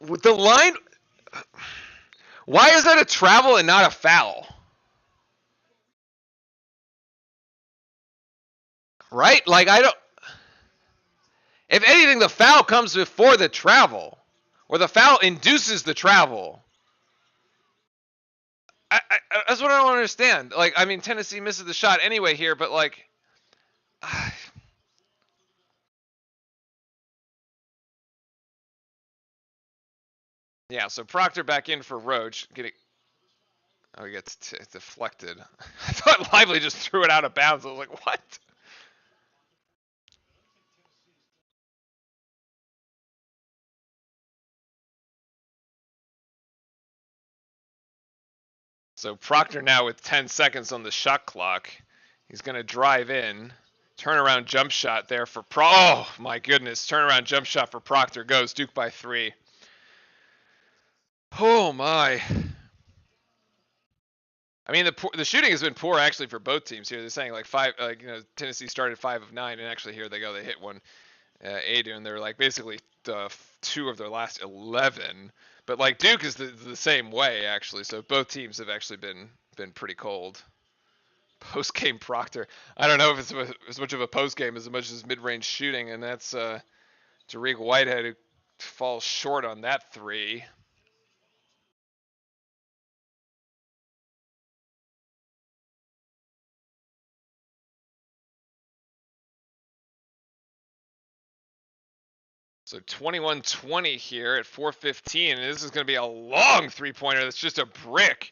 with the line... Why is that a travel and not a foul? Right? Like, I don't... If anything, the foul comes before the travel. Or the foul induces the travel. That's what I don't understand. Like, I mean, Tennessee misses the shot anyway here, but, like... Yeah, so Proctor back in for Roach. Oh, he gets deflected. I thought Lively just threw it out of bounds. I was like, what? So Proctor now with 10 seconds on the shot clock. He's going to drive in. Turnaround jump shot there for Oh, my goodness. Turnaround jump shot for Proctor goes. Duke by 3. Oh, my. I mean, the shooting has been poor actually for both teams here. They're saying like Tennessee started 5 of 9, and actually here they go. They hit one, 8, and they're like basically 2 of their last 11. But like Duke is the same way actually. So both teams have actually been pretty cold. Post game Proctor. I don't know if it's as much of a post game as much as mid range shooting, and that's Tariq Whitehead who falls short on that 3. So 21-20 here at 4:15, and this is going to be a long 3-pointer. That's just a brick.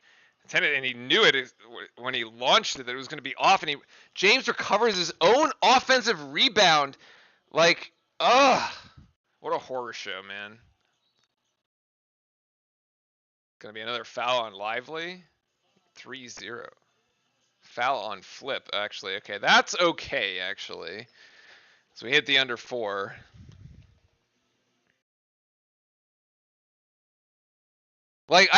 And he knew it when he launched it that it was going to be off, and James recovers his own offensive rebound. Like, what a horror show, man. Going to be another foul on Lively. 3-0. Foul on Flip, actually. Okay, that's okay, actually. So we hit the under 4. Like,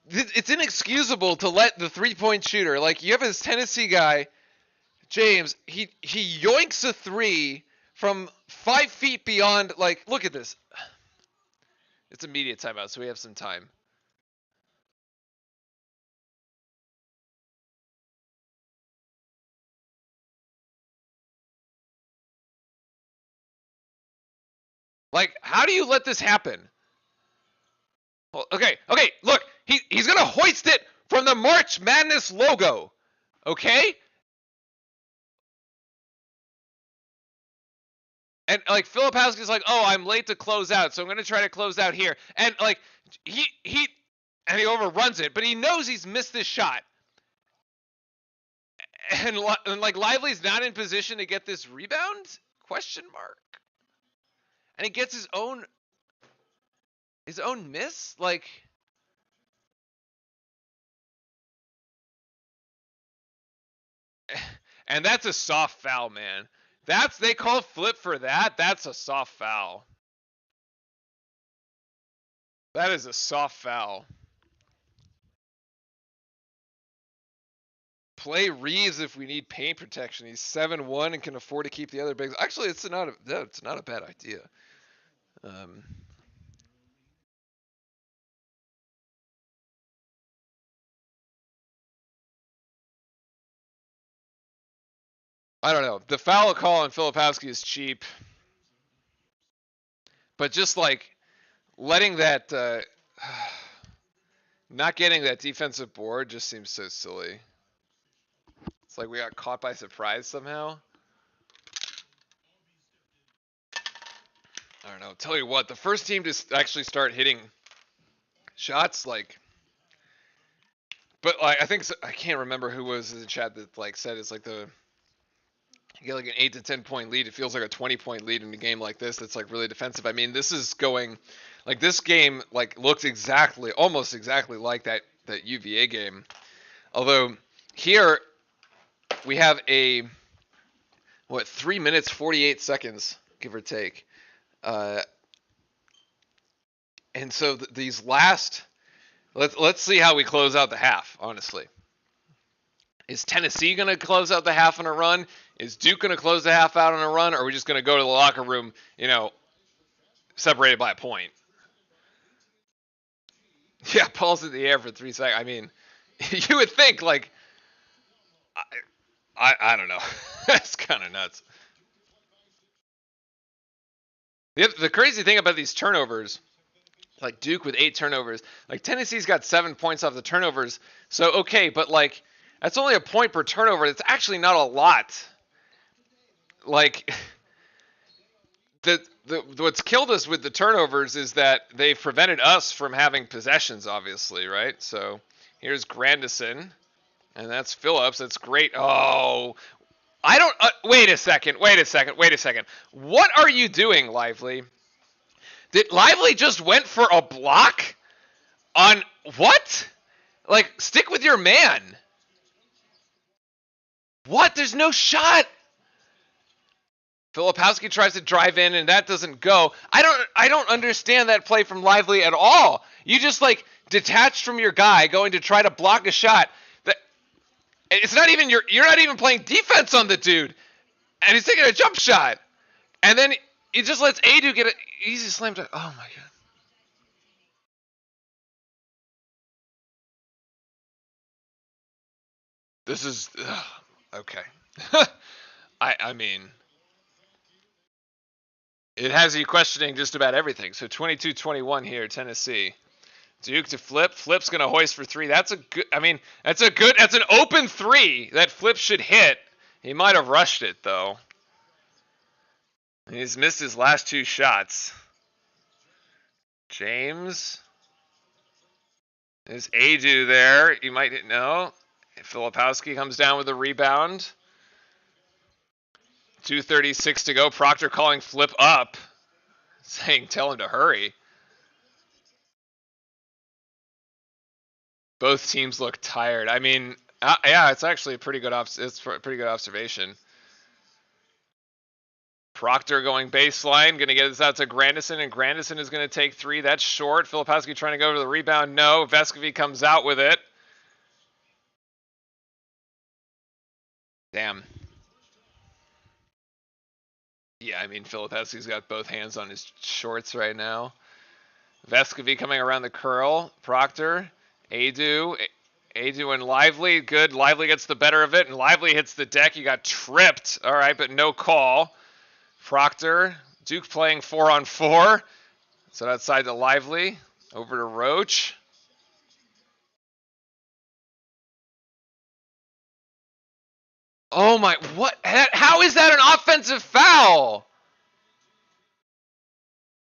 it's inexcusable to let the 3-point shooter, like, you have this Tennessee guy, James, he yoinks a 3 from 5 feet beyond, like, look at this. It's immediate timeout, so we have some time. Like, how do you let this happen? Well, okay, look, he's gonna hoist it from the March Madness logo, okay? And like Filipowski's like, oh, I'm late to close out, so I'm gonna try to close out here. And like he overruns it, but he knows he's missed this shot. And like Lively's not in position to get this rebound? Question mark. And he gets his own miss? Like, and that's a soft foul, man. They call Flip for that. That's a soft foul. That is a soft foul. Play Reeves if we need paint protection. He's 7-1 and can afford to keep the other bigs. Actually, it's not a bad idea. I don't know. The foul call on Filipowski is cheap. But just like letting that not getting that defensive board just seems so silly. It's like we got caught by surprise somehow. I don't know. Tell you what, the first team to actually start hitting shots, like, but like I think I can't remember who was in the chat that like said it's like You get like an 8 to 10 point lead. It feels like a 20-point lead in a game like this that's like really defensive. I mean, this is going like this game like looks almost exactly like that UVA game. Although here we have a 3 minutes 48 seconds, give or take. And so these last, let's see how we close out the half, honestly. Is Tennessee going to close out the half on a run? Is Duke going to close the half out on a run? Or are we just going to go to the locker room, separated by a point? Yeah, ball's in the air for 3 seconds. I mean, you would think, like, I don't know. That's kind of nuts. The crazy thing about these turnovers, like Duke with 8 turnovers, like Tennessee's got 7 points off the turnovers. So, okay, but like, that's only a point per turnover. It's actually not a lot. Like, what's killed us with the turnovers is that they've prevented us from having possessions, obviously, right? So here's Grandison, and that's Phillips. That's great. Oh, I don't. Wait a second. What are you doing, Lively? Did Lively just went for a block on what? Like, stick with your man. What? There's no shot. Filipowski tries to drive in, and that doesn't go. I don't understand that play from Lively at all. You just like detached from your guy, going to try to block a shot. That it's not even you're not even playing defense on the dude, and he's taking a jump shot, and then he just lets Adu get an easy slam to. Oh my god. This is okay. I mean, it has you questioning just about everything. So 22-21 here, Tennessee. Duke to Flip. Flip's going to hoist for 3. That's a good, I mean, that's an open 3 that Flip should hit. He might have rushed it, though. He's missed his last 2 shots. James. Is Adu there? You might know. Filipowski comes down with a rebound. 2:36 to go. Proctor calling Flip up, saying tell him to hurry. Both teams look tired. I mean, yeah, it's actually a pretty good observation. Proctor going baseline, going to get this out to Grandison, and Grandison is going to take 3. That's short. Filipowski trying to go to the rebound. No. Vescovy comes out with it. Damn. Yeah, I mean, Filipowski's got both hands on his shorts right now. Vescovy coming around the curl. Proctor. Adu and Lively. Good. Lively gets the better of it, and Lively hits the deck. He got tripped. All right, but no call. Proctor. Duke playing 4-on-4. So outside to Lively. Over to Roach. Oh my, what? How is that an offensive foul?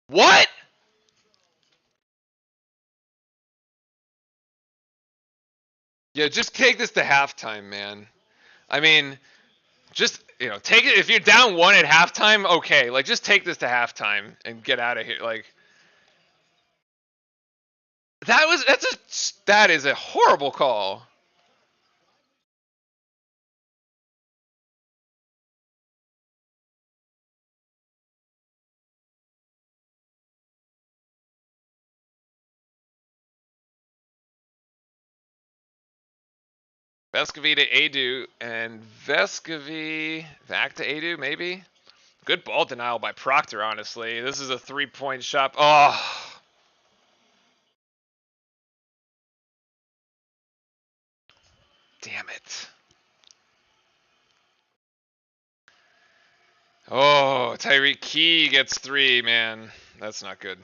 What? Yeah, just take this to halftime, man. I mean, just, take it. If you're down 1 at halftime, okay. Like, just take this to halftime and get out of here. Like, that is a horrible call. Vescovy to Adu, and Vescovy back to Adu, maybe? Good ball denial by Proctor, honestly. This is a 3-point shot. Oh. Damn it. Oh, Tyreek Key gets 3, man. That's not good.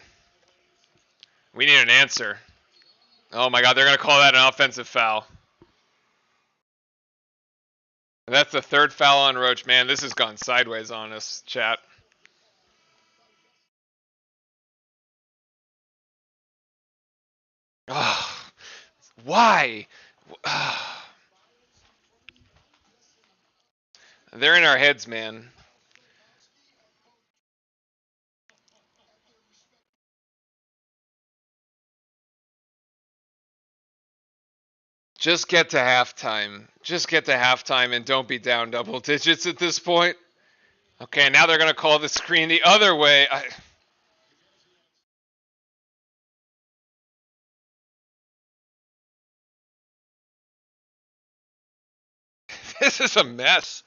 We need an answer. Oh my god, they're going to call that an offensive foul. That's the 3rd foul on Roach. Man, this has gone sideways on us, chat. Oh, why? They're in our heads, man. Just get to halftime. Just get to halftime and don't be down double digits at this point. Okay, now they're going to call the screen the other way. This is a mess.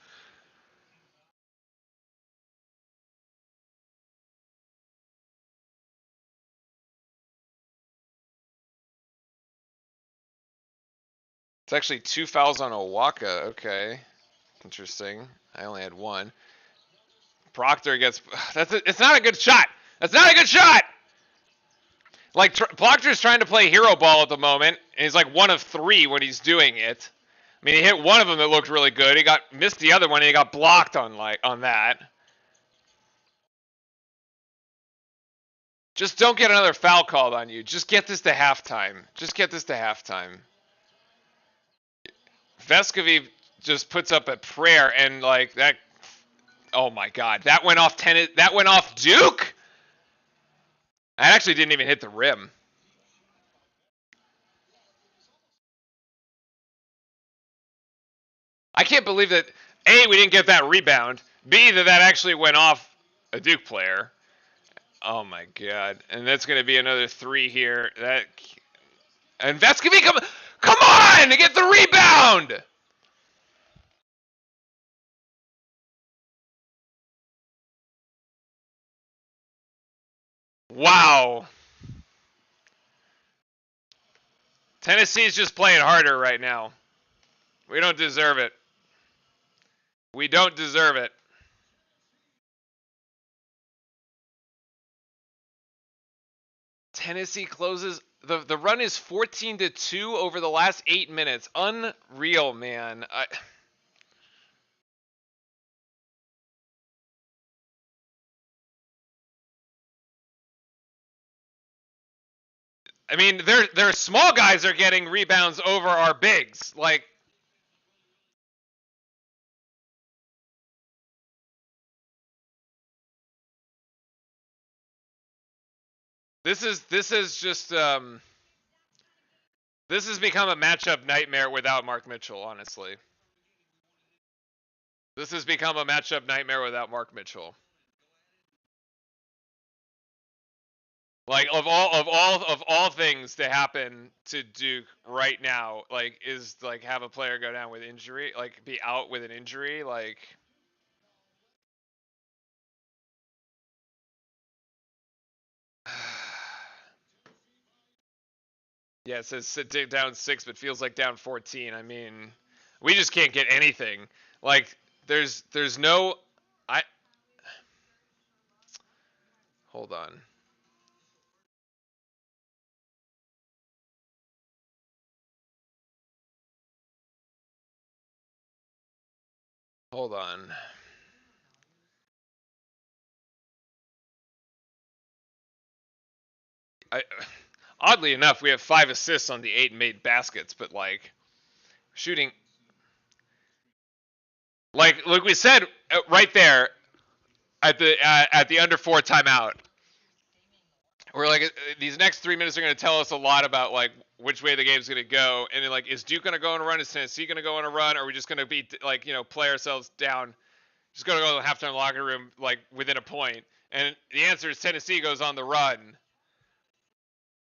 It's actually 2 fouls on Owaka. Okay. Interesting. I only had one. Proctor gets. It's not a good shot. That's not a good shot. Like Proctor's trying to play hero ball at the moment, and he's like 1 of 3 when he's doing it. I mean, he hit one of them that looked really good. He missed the other one, and he got blocked on that. Just don't get another foul called on you. Just get this to halftime. Just get this to halftime. Vescovi just puts up a prayer, and like that. Oh my God, that went off That went off Duke. That actually didn't even hit the rim. I can't believe that A, we didn't get that rebound. B, that actually went off a Duke player. Oh my God! And that's going to be another 3 here. And Vescovi, come on, to get the rebound. Wow. Tennessee's just playing harder right now. We don't deserve it. We don't deserve it. Tennessee closes the run is 14-2 over the last 8 minutes. Unreal, man. I mean, their small guys are getting rebounds over our bigs. Like, this is just this has become a matchup nightmare without Mark Mitchell, honestly. This has become a matchup nightmare without Mark Mitchell. Like of all things to happen to Duke right now, like is like have a player go down with injury, like be out with an injury, like yeah, it says sit down 6 but feels like down 14. I mean, we just can't get anything. Like there's no I hold on. Hold on. Oddly enough, we have 5 assists on the 8 made baskets, but like shooting, like we said right there at the under 4 timeout, we're like these next 3 minutes are going to tell us a lot about like which way the game's going to go, and then, like is Duke going to go on a run? Is Tennessee going to go on a run? Or are we just going to be like play ourselves down? Just going to go to the halftime locker room like within a point, and the answer is Tennessee goes on the run.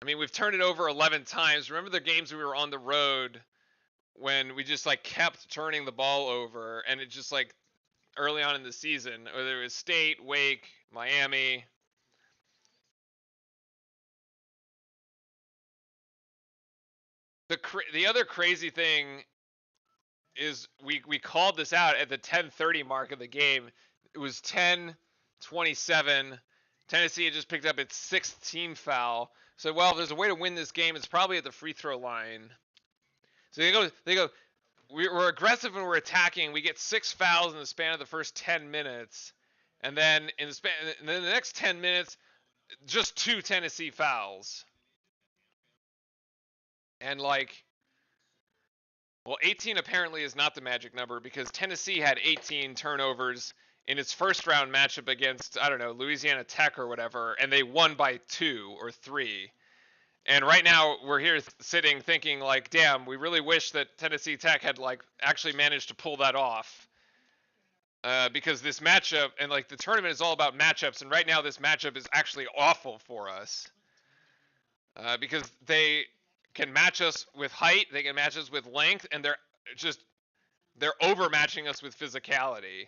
I mean, we've turned it over 11 times. Remember the games we were on the road when we just like kept turning the ball over, and it just like early on in the season, whether it was State, Wake, Miami. The other crazy thing is we called this out at the 10:30 mark of the game. It was 10:27. Tennessee had just picked up its 6th team foul. So, well, if there's a way to win this game, it's probably at the free throw line. So they go. We're aggressive when we're attacking. We get 6 fouls in the span of the first 10 minutes, and then in the next 10 minutes, just 2 Tennessee fouls. And like, Well, 18 apparently is not the magic number because Tennessee had 18 turnovers in its first round matchup against, I don't know, Louisiana Tech or whatever, and they won by 2 or 3. And right now we're here sitting thinking like, damn, we really wish that Tennessee Tech had like actually managed to pull that off. Because this matchup and like the tournament is all about matchups, and right now this matchup is actually awful for us. Because they can match us with height, they can match us with length, and they're overmatching us with physicality.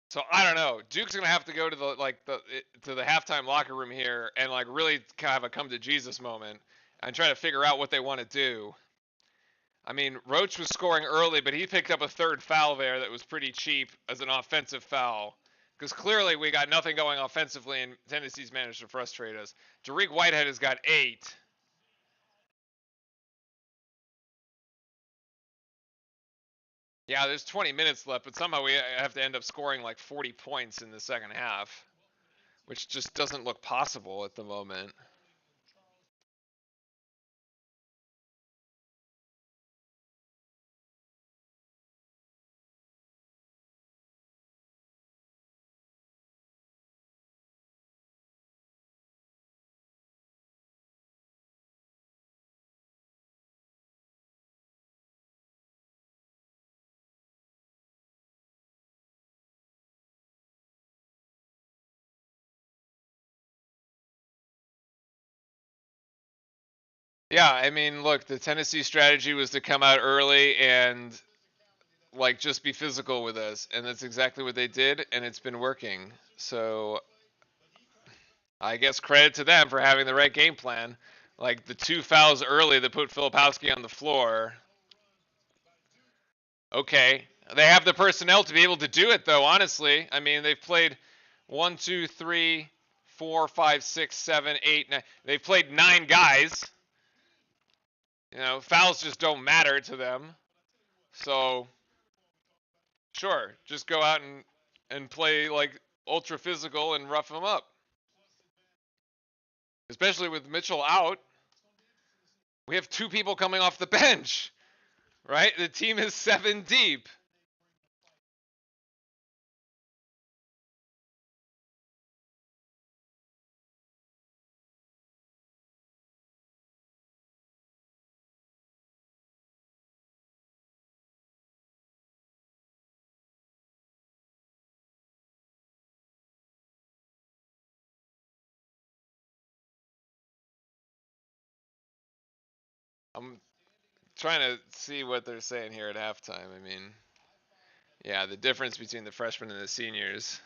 So I don't know. Duke's gonna have to go to the halftime locker room here and like really kind of have a come to Jesus moment and try to figure out what they want to do. I mean, Roach was scoring early, but he picked up a third foul there that was pretty cheap as an offensive foul. Because clearly we got nothing going offensively, and Tennessee's managed to frustrate us. Jariq Whitehead has got 8. Yeah, there's 20 minutes left, but somehow we have to end up scoring like 40 points in the second half, which just doesn't look possible at the moment. Yeah, I mean, look, the Tennessee strategy was to come out early and like just be physical with us, and that's exactly what they did, and it's been working. So I guess credit to them for having the right game plan. Like the 2 fouls early that put Filipowski on the floor. Okay, they have the personnel to be able to do it, though. Honestly, I mean, they've played 1, 2, 3, 4, 5, 6, 7, 8, 9. They've played 9 guys. You know, fouls just don't matter to them. So, sure, just go out and play like ultra physical and rough them up. Especially with Mitchell out, we have 2 people coming off the bench, right? The team is 7 deep. I'm trying to see what they're saying here at halftime. I mean, yeah, the difference between the freshmen and the seniors.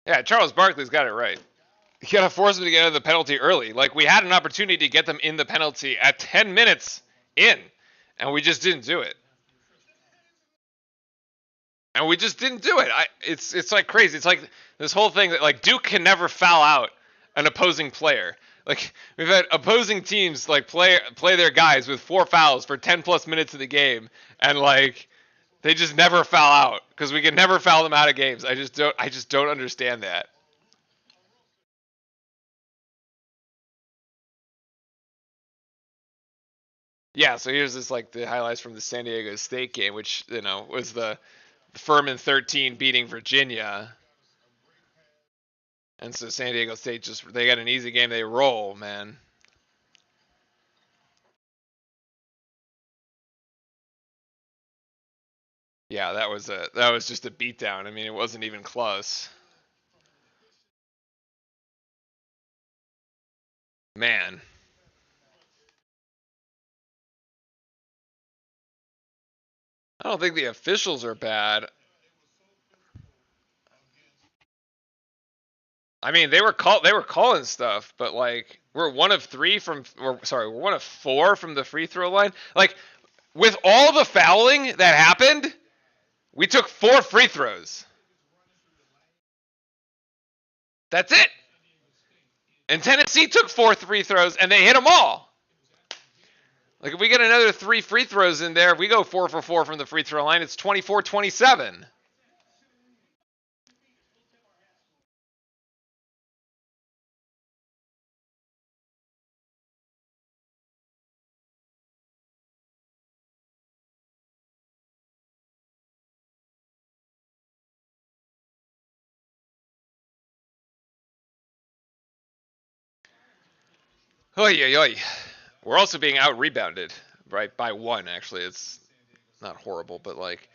Yeah, Charles Barkley's got it right. You gotta force them to get out of the penalty early. Like we had an opportunity to get them in the penalty at 10 minutes in, and we just didn't do it. And we just didn't do it. It's like crazy. It's like this whole thing that like Duke can never foul out an opposing player. Like we've had opposing teams like play their guys with 4 fouls for 10 plus minutes of the game, and like they just never foul out because we can never foul them out of games. I just don't understand that. Yeah, so here's this like the highlights from the San Diego State game, which was the Furman 13 beating Virginia, and so San Diego State just they got an easy game. They roll, man. Yeah, that was just a beatdown. I mean, it wasn't even close. Man, I don't think the officials are bad. I mean, they were calling stuff, but like we're one of 4 from the free throw line. Like with all the fouling that happened, we took 4 free throws. That's it. And Tennessee took 4 free throws, and they hit them all. Like, if we get another 3 free throws in there, if we go 4 for 4 from the free throw line, it's 24-27. Oy, oy, oy. We're also being out-rebounded, right, by 1, actually. It's not horrible, but, like,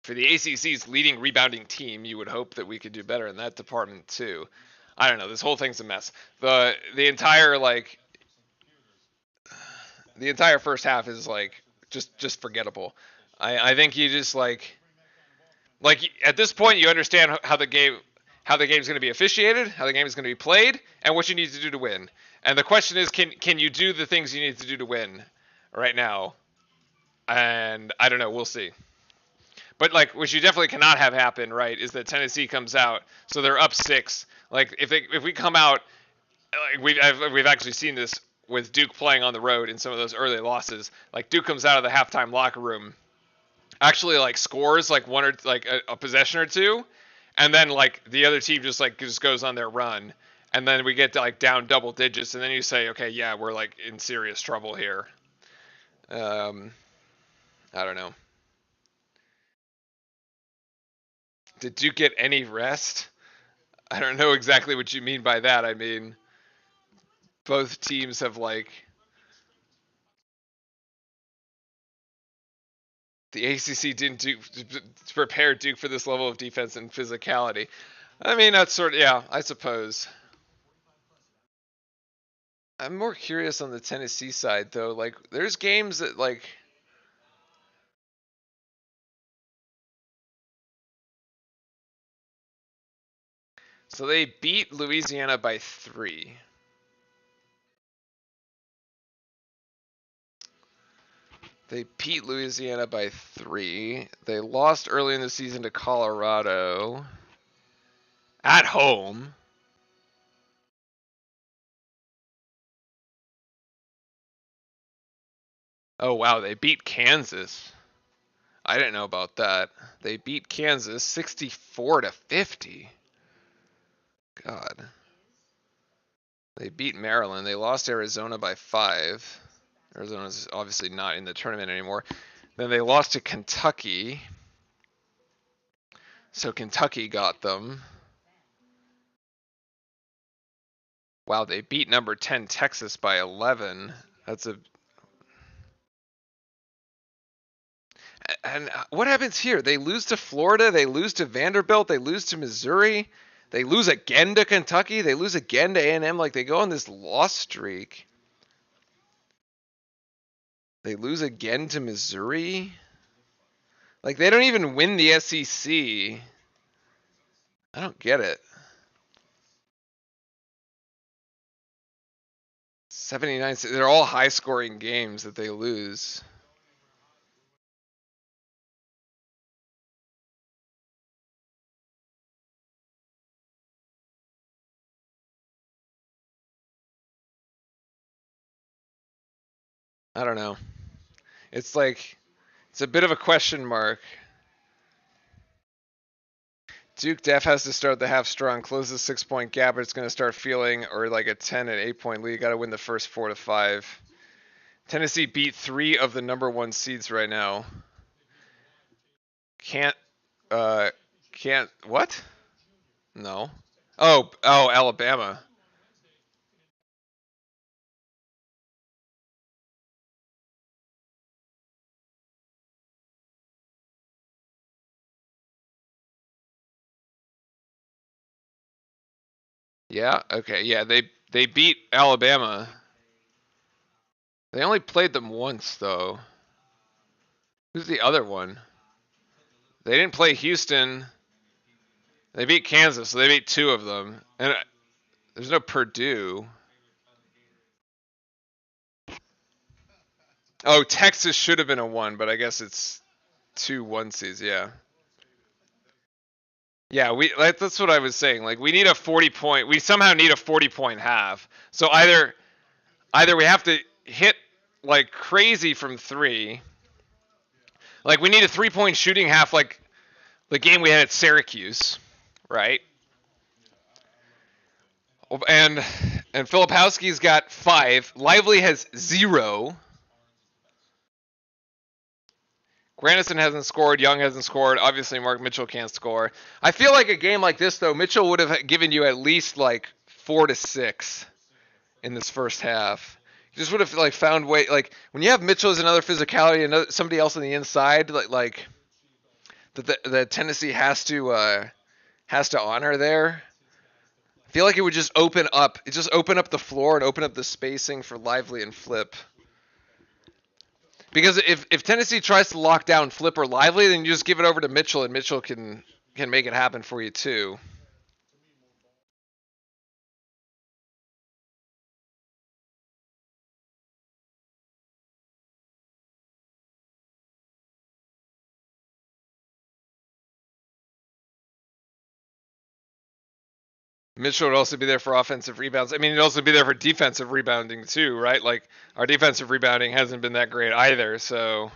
for the ACC's leading rebounding team, you would hope that we could do better in that department, too. I don't know. This whole thing's a mess. The entire, like, the entire first half is, like, just forgettable. I think you just, like, at this point, you understand how the game's going to be officiated, how the game is going to be played, and what you need to do to win. And the question is, can you do the things you need to do to win right now? And I don't know. We'll see. But, like, what you definitely cannot have happen, right, is that Tennessee comes out, so they're up 6. Like, if we come out, like, we've actually seen this with Duke playing on the road in some of those early losses. Like, Duke comes out of the halftime locker room, actually, like, scores like one or like a possession or two, and then, like, the other team just goes on their run, and then we get to, like, down double digits, and then you say, okay, yeah, we're, like, in serious trouble here. I don't know. Did Duke get any rest? I don't know exactly what you mean by that. I mean, both teams have, like, the ACC didn't prepare Duke for this level of defense and physicality. I mean, that's sort of, yeah, I suppose. I'm more curious on the Tennessee side, though. Like, there's games that, like, so they beat Louisiana by 3. They beat Louisiana by 3. They lost early in the season to Colorado at home. Oh, wow, they beat Kansas. I didn't know about that. They beat Kansas 64-50. God. They beat Maryland. They lost Arizona by 5. Arizona's obviously not in the tournament anymore. Then they lost to Kentucky. So Kentucky got them. Wow, they beat number 10 Texas by 11. That's a... And what happens here? They lose to Florida. They lose to Vanderbilt. They lose to Missouri. They lose again to Kentucky. They lose again to A&M. Like, they go on this loss streak. They lose again to Missouri. Like, they don't even win the SEC. I don't get it. 79. They're all high-scoring games that they lose. I don't know. It's like, it's a bit of a question mark. Duke Def has to start the half strong, close the 6-point gap, but it's going to start feeling, or like a 10 and 8-point lead. Got to win the first 4 to 5. Tennessee beat 3 of the number 1 seeds right now. Can't, what? No. Oh, Alabama. Yeah, okay, yeah, they beat Alabama. They only played them once, though. Who's the other one? They didn't play Houston. They beat Kansas, so they beat 2 of them. And there's no Purdue. Oh, Texas should have been a 1, but I guess it's 2 1-seeds, yeah. Yeah, that's what I was saying. Like, we need a 40-point. We somehow need a 40-point half. So either we have to hit like crazy from 3. Like, we need a 3-point shooting half like the game we had at Syracuse, right? And Filipowski's got 5. Lively has 0. Granison hasn't scored. Young hasn't scored. Obviously, Mark Mitchell can't score. I feel like a game like this, though, Mitchell would have given you at least like 4 to 6 in this first half. You just would have like found way like when you have Mitchell as another physicality and somebody else on the inside, like that Tennessee has to honor there. I feel like it would just open up. It just open up the floor and open up the spacing for Lively and Flip. Because if Tennessee tries to lock down Flip or Lively, then you just give it over to Mitchell, and Mitchell can make it happen for you too. Mitchell would also be there for offensive rebounds. I mean, he'd also be there for defensive rebounding too, right? Like our defensive rebounding hasn't been that great either, so.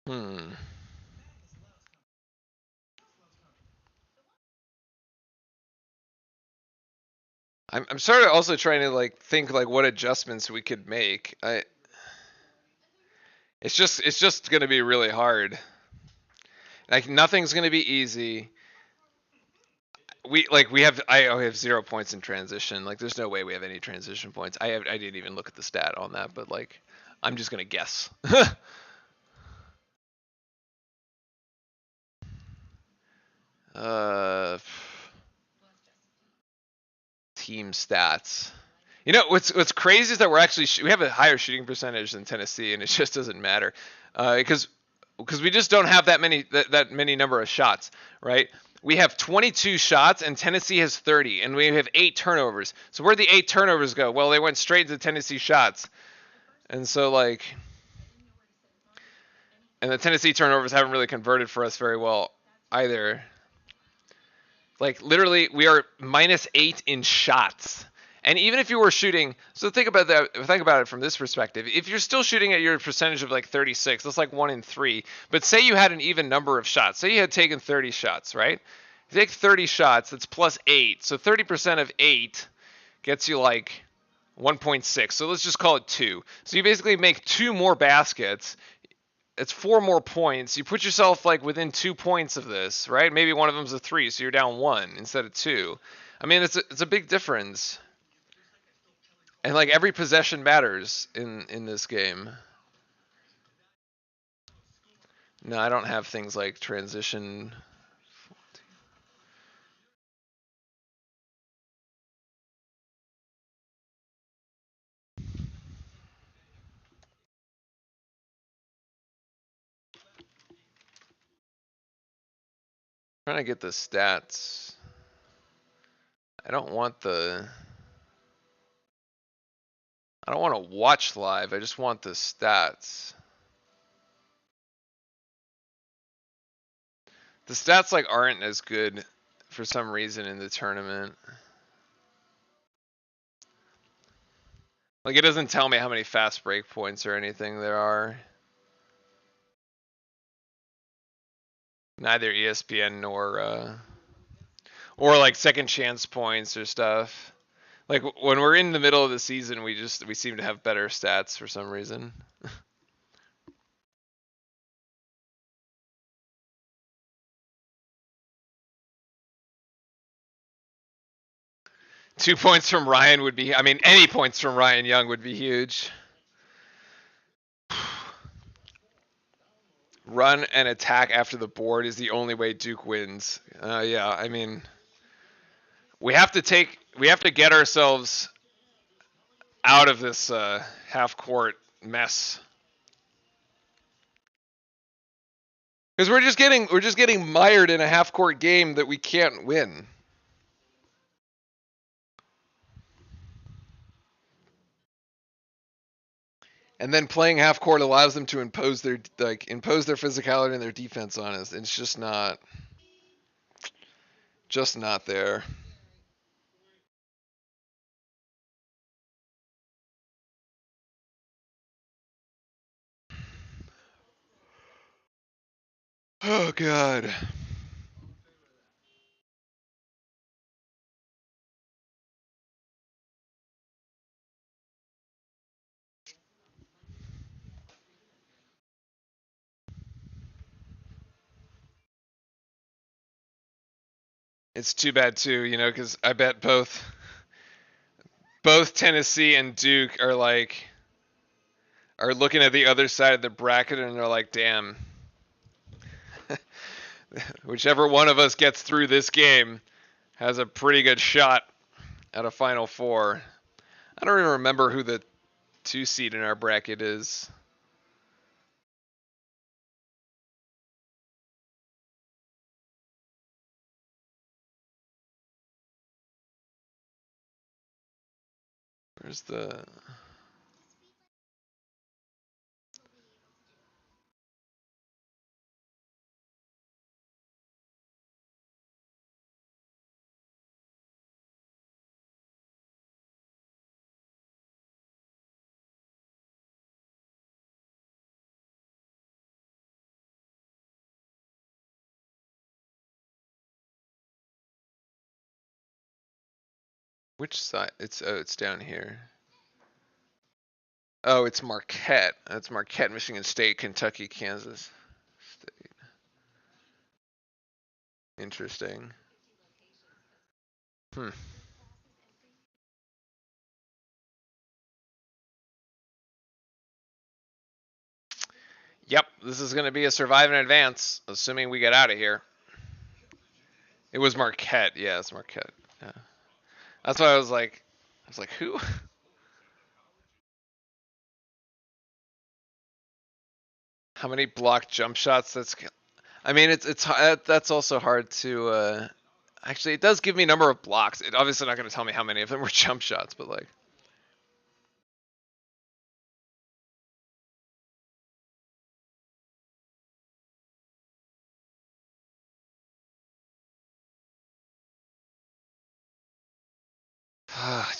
Hmm. I'm sort of also trying to like think like what adjustments we could make. It's just gonna be really hard. Like nothing's gonna be easy. I have 0 points in transition. Like there's no way we have any transition points. I didn't even look at the stat on that, but like I'm just gonna guess. uh, team stats. You know what's crazy is that we're actually we have a higher shooting percentage than Tennessee, and it just doesn't matter because we just don't have that many number of shots, right? We have 22 shots and Tennessee has 30, and we have 8 turnovers. So where'd the 8 turnovers go? Well, they went straight to Tennessee shots, and so like, and the Tennessee turnovers haven't really converted for us very well either. Like literally, we are -8 in shots. And even if you were shooting, so think about that. Think about it from this perspective. If you're still shooting at your percentage of like 36, that's like 1 in 3. But say you had an even number of shots. Say you had taken 30 shots, right? You take 30 shots, that's +8. So 30% of 8 gets you like 1.6. So let's just call it 2. So you basically make 2 more baskets. It's 4 more points. You put yourself like within 2 points of this, right? Maybe one of them's a 3, so you're down 1 instead of 2. I mean, it's a big difference. And like every possession matters in this game. No, I don't have things like transition. I'm trying to get the stats. I don't want to watch live. I just want the stats. The stats like aren't as good for some reason in the tournament. Like it doesn't tell me how many fast break points or anything there are. Neither ESPN nor or like second chance points or stuff. Like when we're in the middle of the season, we seem to have better stats for some reason. 2 points from Ryan would be. I mean, any points from Ryan Young would be huge. Run and attack after the board is the only way Duke wins. Yeah, I mean, we have to get ourselves out of this half court mess. Because we're just getting mired in a half-court game that we can't win. And then playing half court allows them to impose their physicality and their defense on us. It's just not there. Oh god. It's too bad too, because I bet both Tennessee and Duke are looking at the other side of the bracket and they're like, damn. Whichever one of us gets through this game has a pretty good shot at a Final Four. I don't even remember who the 2 seed in our bracket is. Where's the... Which side? It's down here. Oh, it's Marquette. That's Marquette, Michigan State, Kentucky, Kansas State. Interesting. Yep, this is going to be a survive and advance, assuming we get out of here. It was Marquette. Yeah, it's Marquette. Yeah. That's why I was like, who? How many blocked jump shots? I mean, that's also hard to. Actually, it does give me a number of blocks. It obviously not going to tell me how many of them were jump shots, but like.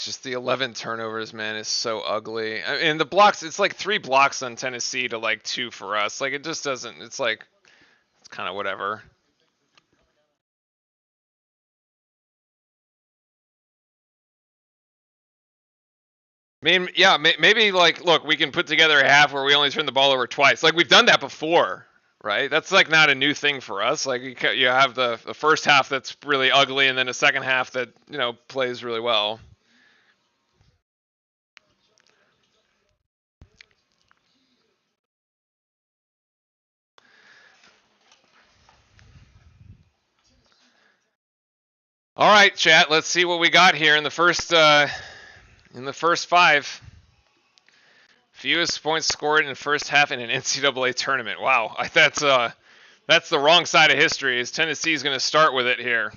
Just the 11 turnovers, man, is so ugly. And the blocks, it's like 3 blocks on Tennessee to like 2 for us. Like it just doesn't. It's like it's kind of whatever. I mean, yeah, maybe like, look, we can put together a half where we only turn the ball over twice. Like we've done that before, right? That's like not a new thing for us. Like you have the first half that's really ugly, and then a second half that plays really well. All right, chat. Let's see what we got here in the first 5. Fewest points scored in the first half in an NCAA tournament. Wow, that's the wrong side of history. Is Tennessee's going to start with it here?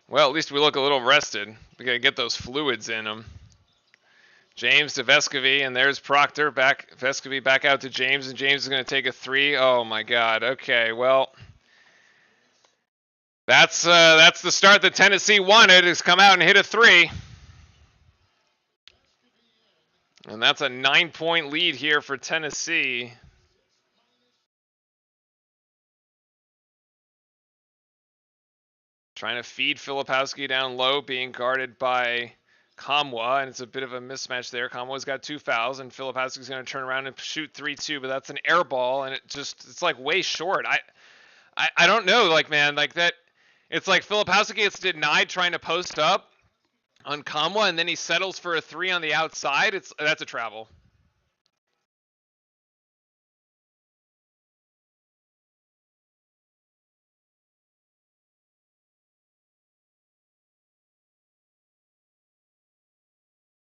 Well, at least we look a little rested. We got to get those fluids in them. James to Vescovy, and there's Proctor back. Vescovy back out to James, and James is going to take a 3. Oh my God. Okay, well, that's the start that Tennessee wanted. Is come out and hit a 3, and that's a 9-point lead here for Tennessee. Trying to feed Filipowski down low, being guarded by Kamwa, and it's a bit of a mismatch there. Kamwa's got 2 fouls, and Filipowski's going to turn around and shoot 3-2, but that's an air ball, and it's like way short. I don't know, like, man, like that. It's like Filipowski gets denied trying to post up on Kamwa, and then he settles for a 3 on the outside. That's a travel.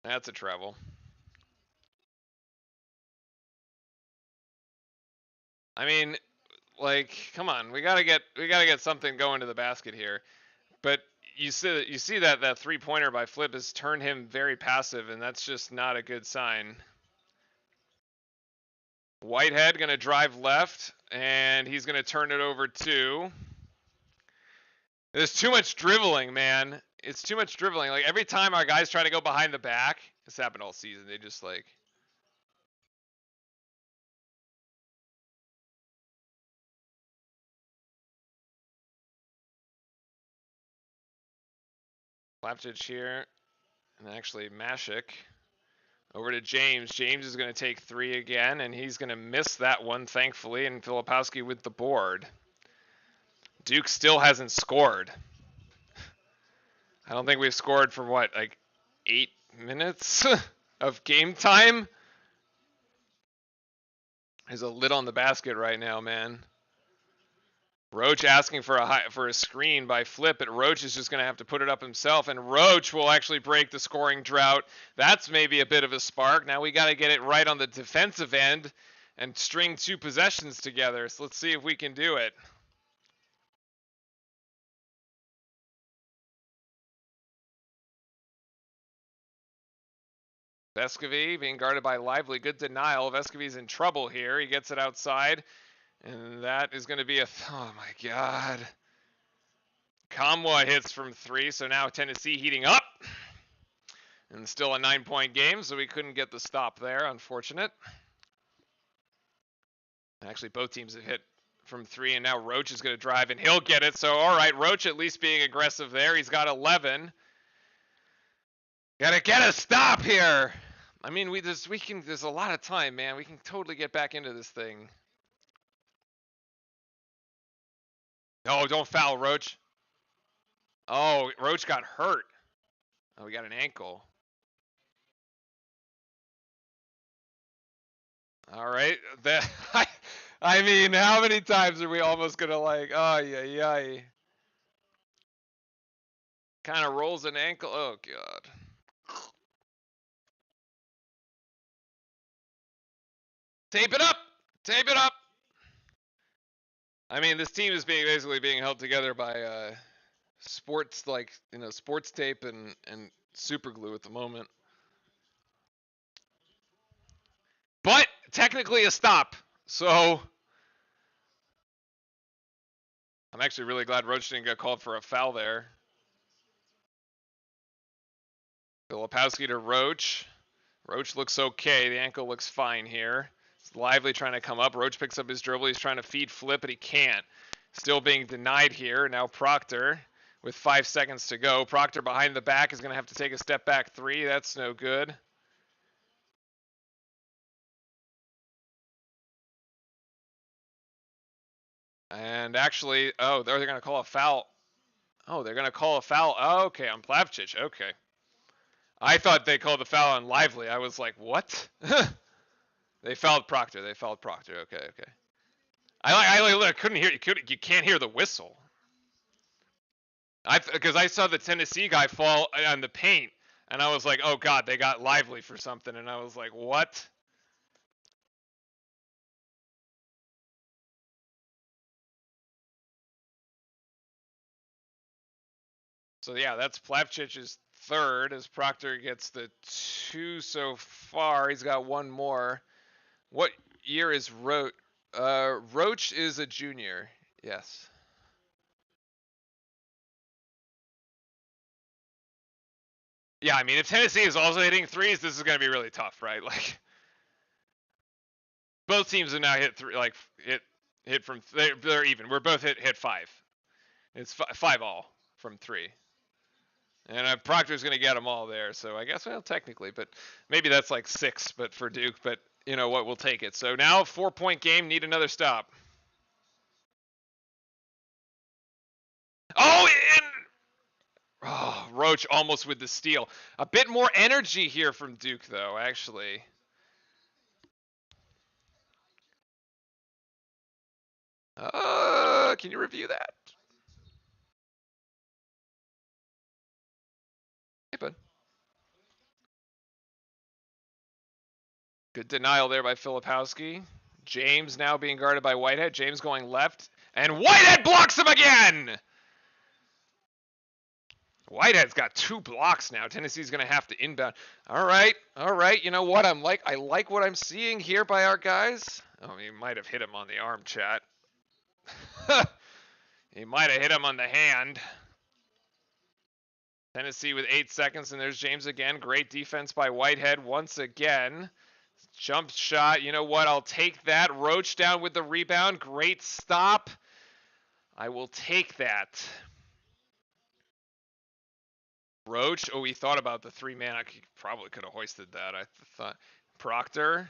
That's a travel. I mean, like, come on, we gotta get something going to the basket here. But you see that 3-pointer by Flip has turned him very passive, and that's just not a good sign. Whitehead gonna drive left, and he's gonna turn it over to. There's too much dribbling, man. It's too much dribbling. Like every time our guys try to go behind the back, it's happened all season. They just like. Laptich here, and actually Mashik over to James. James is going to take 3 again, and he's going to miss that one, thankfully, and Filipowski with the board. Duke still hasn't scored. I don't think we've scored for what, like 8 minutes of game time? There's a lid on the basket right now, man. Roach asking for a screen by Flip, but Roach is just going to have to put it up himself, and Roach will actually break the scoring drought. That's maybe a bit of a spark. Now we got to get it right on the defensive end and string 2 possessions together. So let's see if we can do it. Vescovy being guarded by Lively. Good denial. Vescovy's in trouble here. He gets it outside, and that is going to be oh my God. Kamwa hits from 3, so now Tennessee heating up. And still a 9-point game, so we couldn't get the stop there. Unfortunate. Actually, both teams have hit from 3, and now Roach is going to drive, and he'll get it. So, all right, Roach at least being aggressive there. He's got 11. Got to get a stop here. I mean, there's a lot of time, man. We can totally get back into this thing. Oh, don't foul, Roach. Oh, Roach got hurt. Oh, we got an ankle. All right. I mean, how many times are we almost going to like, oh, yeah. Kind of rolls an ankle. Oh, God. Tape it up. Tape it up. I mean, this team is basically being held together by sports sports tape and super glue at the moment. But technically a stop. So I'm actually really glad Roach didn't get called for a foul there. Filipowski to Roach. Roach looks okay. The ankle looks fine here. It's Lively trying to come up. Roach picks up his dribble. He's trying to feed Flip, but he can't. Still being denied here. Now Proctor with 5 seconds to go. Proctor behind the back is going to have to take a step back 3. That's no good. And actually, oh, they're going to call a foul. Oh, they're going to call a foul. Oh, okay, on Plavcic. Okay. I thought they called the foul on Lively. I was like, what? They fouled Proctor. Okay. I couldn't hear. You can't hear the whistle. Because I saw the Tennessee guy fall on the paint, and I was like, oh God, they got Lively for something, and I was like, what? So yeah, that's Plavcic's 3rd as Proctor gets the 2 so far. He's got 1 more. What year is Roach? Roach is a junior. Yes. Yeah, I mean, if Tennessee is also hitting 3s, this is going to be really tough, right? Like, both teams have now hit 3, like hit from. They're even. We're both hit 5. It's 5 all from 3. And Proctor's going to get them all there. So I guess, well, technically, but maybe that's like 6, but for Duke. But you know what? We'll take it. So now 4-point game. Need another stop. Oh, and oh, Roach almost with the steal. A bit more energy here from Duke, though, actually. Can you review that? Hey, bud. Good denial there by Filipowski. James now being guarded by Whitehead. James going left, and Whitehead blocks him again! Whitehead's got 2 blocks now. Tennessee's going to have to inbound. All right. You know what? I like what I'm seeing here by our guys. Oh, he might have hit him on the arm, chat. He might have hit him on the hand. Tennessee with 8 seconds, and there's James again. Great defense by Whitehead once again. Jump shot. You know what? I'll take that. Roach down with the rebound. Great stop. I will take that. Roach. Oh, he thought about the 3-man. I probably could have hoisted that. I thought. Proctor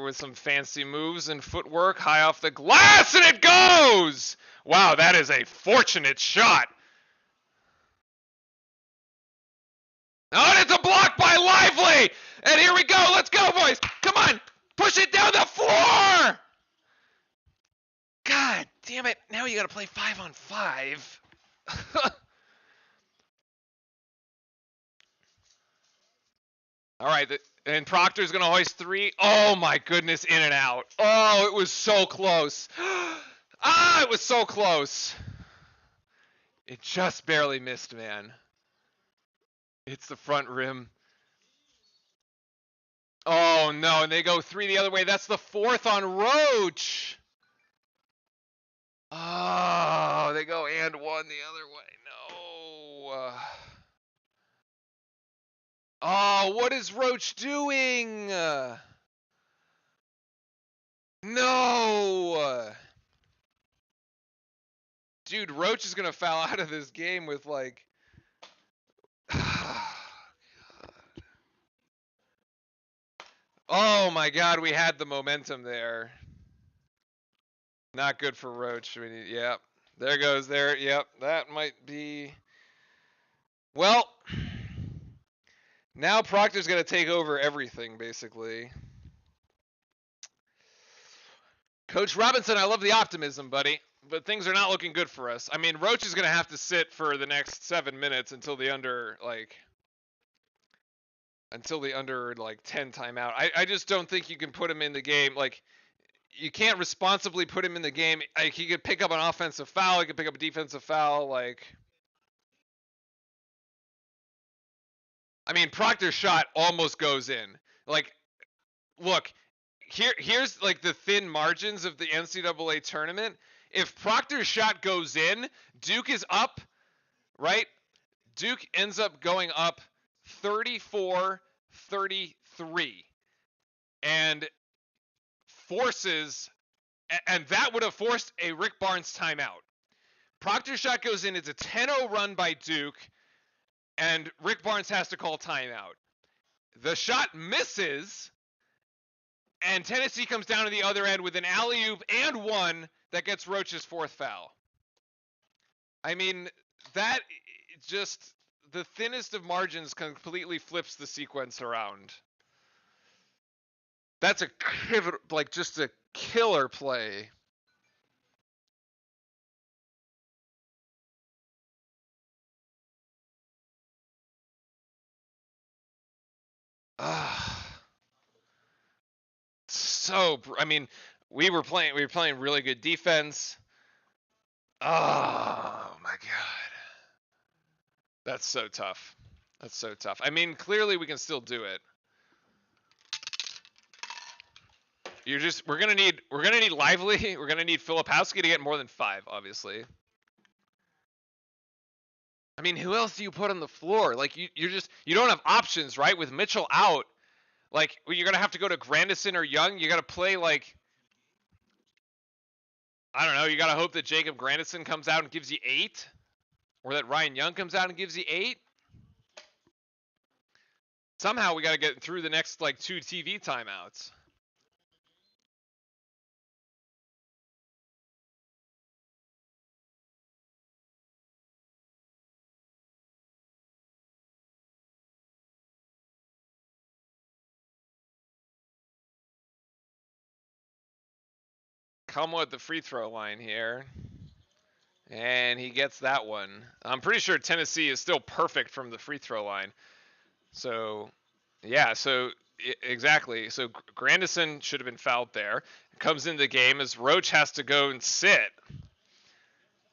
with some fancy moves and footwork. High off the glass, and it goes! Wow, that is a fortunate shot. Oh, and it's a block by Lively! And here we go. Let's go, boys. Come on. Push it down the floor! God damn it. Now you got to play 5-on-5. All right, and Proctor's going to hoist 3. Oh, my goodness, in and out. Oh, it was so close. It was so close. It just barely missed, man. It's the front rim. Oh, no, and they go 3 the other way. That's the 4th on Roach. Oh, they go and 1 the other way. No. Oh, what is Roach doing? No. Dude, Roach is going to foul out of this game with like... Oh my God, we had the momentum there. Not good for Roach. Yep. There goes there. Yep. That might be... Well... Now Proctor's going to take over everything, basically. Coach Robinson, I love the optimism, buddy, but things are not looking good for us. I mean, Roach is going to have to sit for the next 7 minutes until the under 10 timeout. I just don't think you can put him in the game. Like, you can't responsibly put him in the game. Like, he could pick up an offensive foul. He could pick up a defensive foul. Like... I mean, Proctor's shot almost goes in. Like, look, here's like the thin margins of the NCAA tournament. If Proctor's shot goes in, Duke is up, right? Duke ends up going up 34-33 and that would have forced a Rick Barnes timeout. Proctor's shot goes in. It's a 10-0 run by Duke. And Rick Barnes has to call timeout. The shot misses, and Tennessee comes down to the other end with an alley-oop and 1 that gets Roach's 4th foul. I mean, that just, the thinnest of margins completely flips the sequence around. That's just a killer play. I mean, we were playing really good defense. Oh my God. That's so tough. I mean, clearly we can still do it. We're gonna need Lively. We're gonna need Filipowski to get more than 5, obviously. I mean, who else do you put on the floor? Like, you don't have options, right? With Mitchell out, like, you're going to have to go to Grandison or Young. You got to play, like, I don't know. You got to hope that Jacob Grandison comes out and gives you 8, or that Ryan Young comes out and gives you 8. Somehow we got to get through the next, like, 2 TV timeouts. Come at the free throw line here. And he gets that one. I'm pretty sure Tennessee is still perfect from the free throw line. So, yeah, so exactly. So Grandison should have been fouled there. Comes into the game as Roach has to go and sit.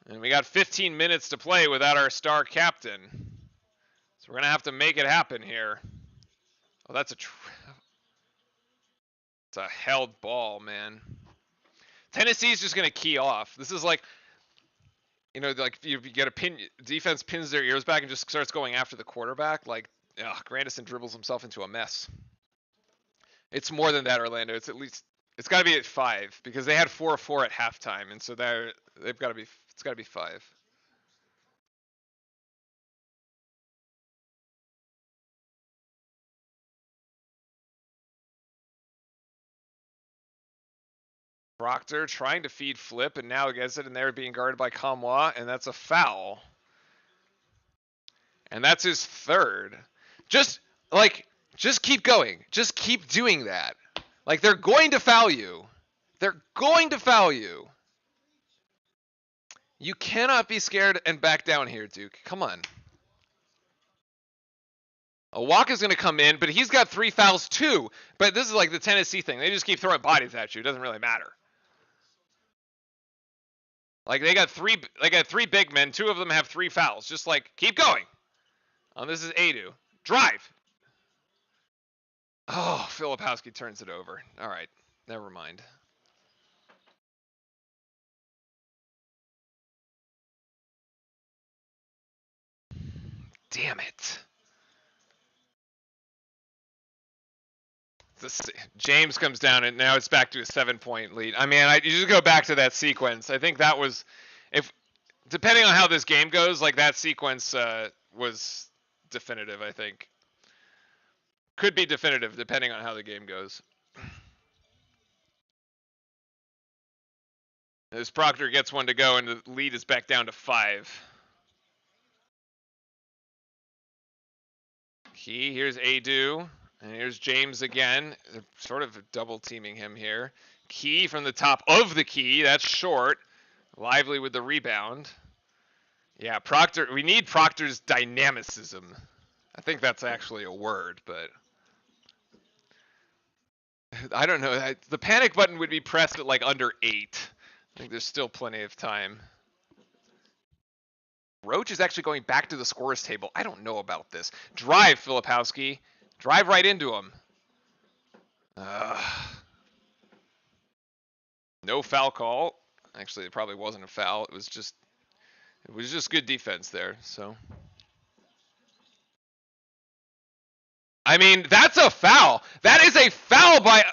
And we got 15 minutes to play without our star captain. So we're going to have to make it happen here. Oh, that's it's a held ball, man. Tennessee's just going to key off. This is like, you know, like if you get a pin, defense pins their ears back and just starts going after the quarterback. Like, Grandison dribbles himself into a mess. It's more than that, Orlando. It's at least, it's got to be at 5 because they had 4-4 at halftime, and so they've got to be, it's got to be 5. Proctor trying to feed Flip, and now gets it, and they're being guarded by Kamwa, and that's a foul. And that's his 3rd. Just keep going. Just keep doing that. Like, they're going to foul you. They're going to foul you. You cannot be scared and back down here, Duke. Come on. Awaka's going to come in, but he's got 3 fouls too. But this is like the Tennessee thing. They just keep throwing bodies at you. It doesn't really matter. Like, they got three big men. 2 of them have 3 fouls. Just like, keep going. This is Adu. Drive. Oh, Filipowski turns it over. All right. Never mind. Damn it. James comes down, and now it's back to a 7-point lead. I mean, you just go back to that sequence. I think that was, depending on how this game goes, like that sequence was definitive, I think. Could be definitive, depending on how the game goes. As Proctor gets one to go, and the lead is back down to 5. Here's Adu. And here's James again. They're sort of double teaming him here. Key from the top of the key. That's short. Lively with the rebound. Yeah, Proctor. We need Proctor's dynamicism. I think that's actually a word, but I don't know. The panic button would be pressed at like under 8. I think there's still plenty of time. Roach is actually going back to the scorer's table. I don't know about this. Drive, Filipowski. Drive right into him. No foul call. Actually, it probably wasn't a foul. It was just good defense there. So, I mean, that's a foul. That is a foul by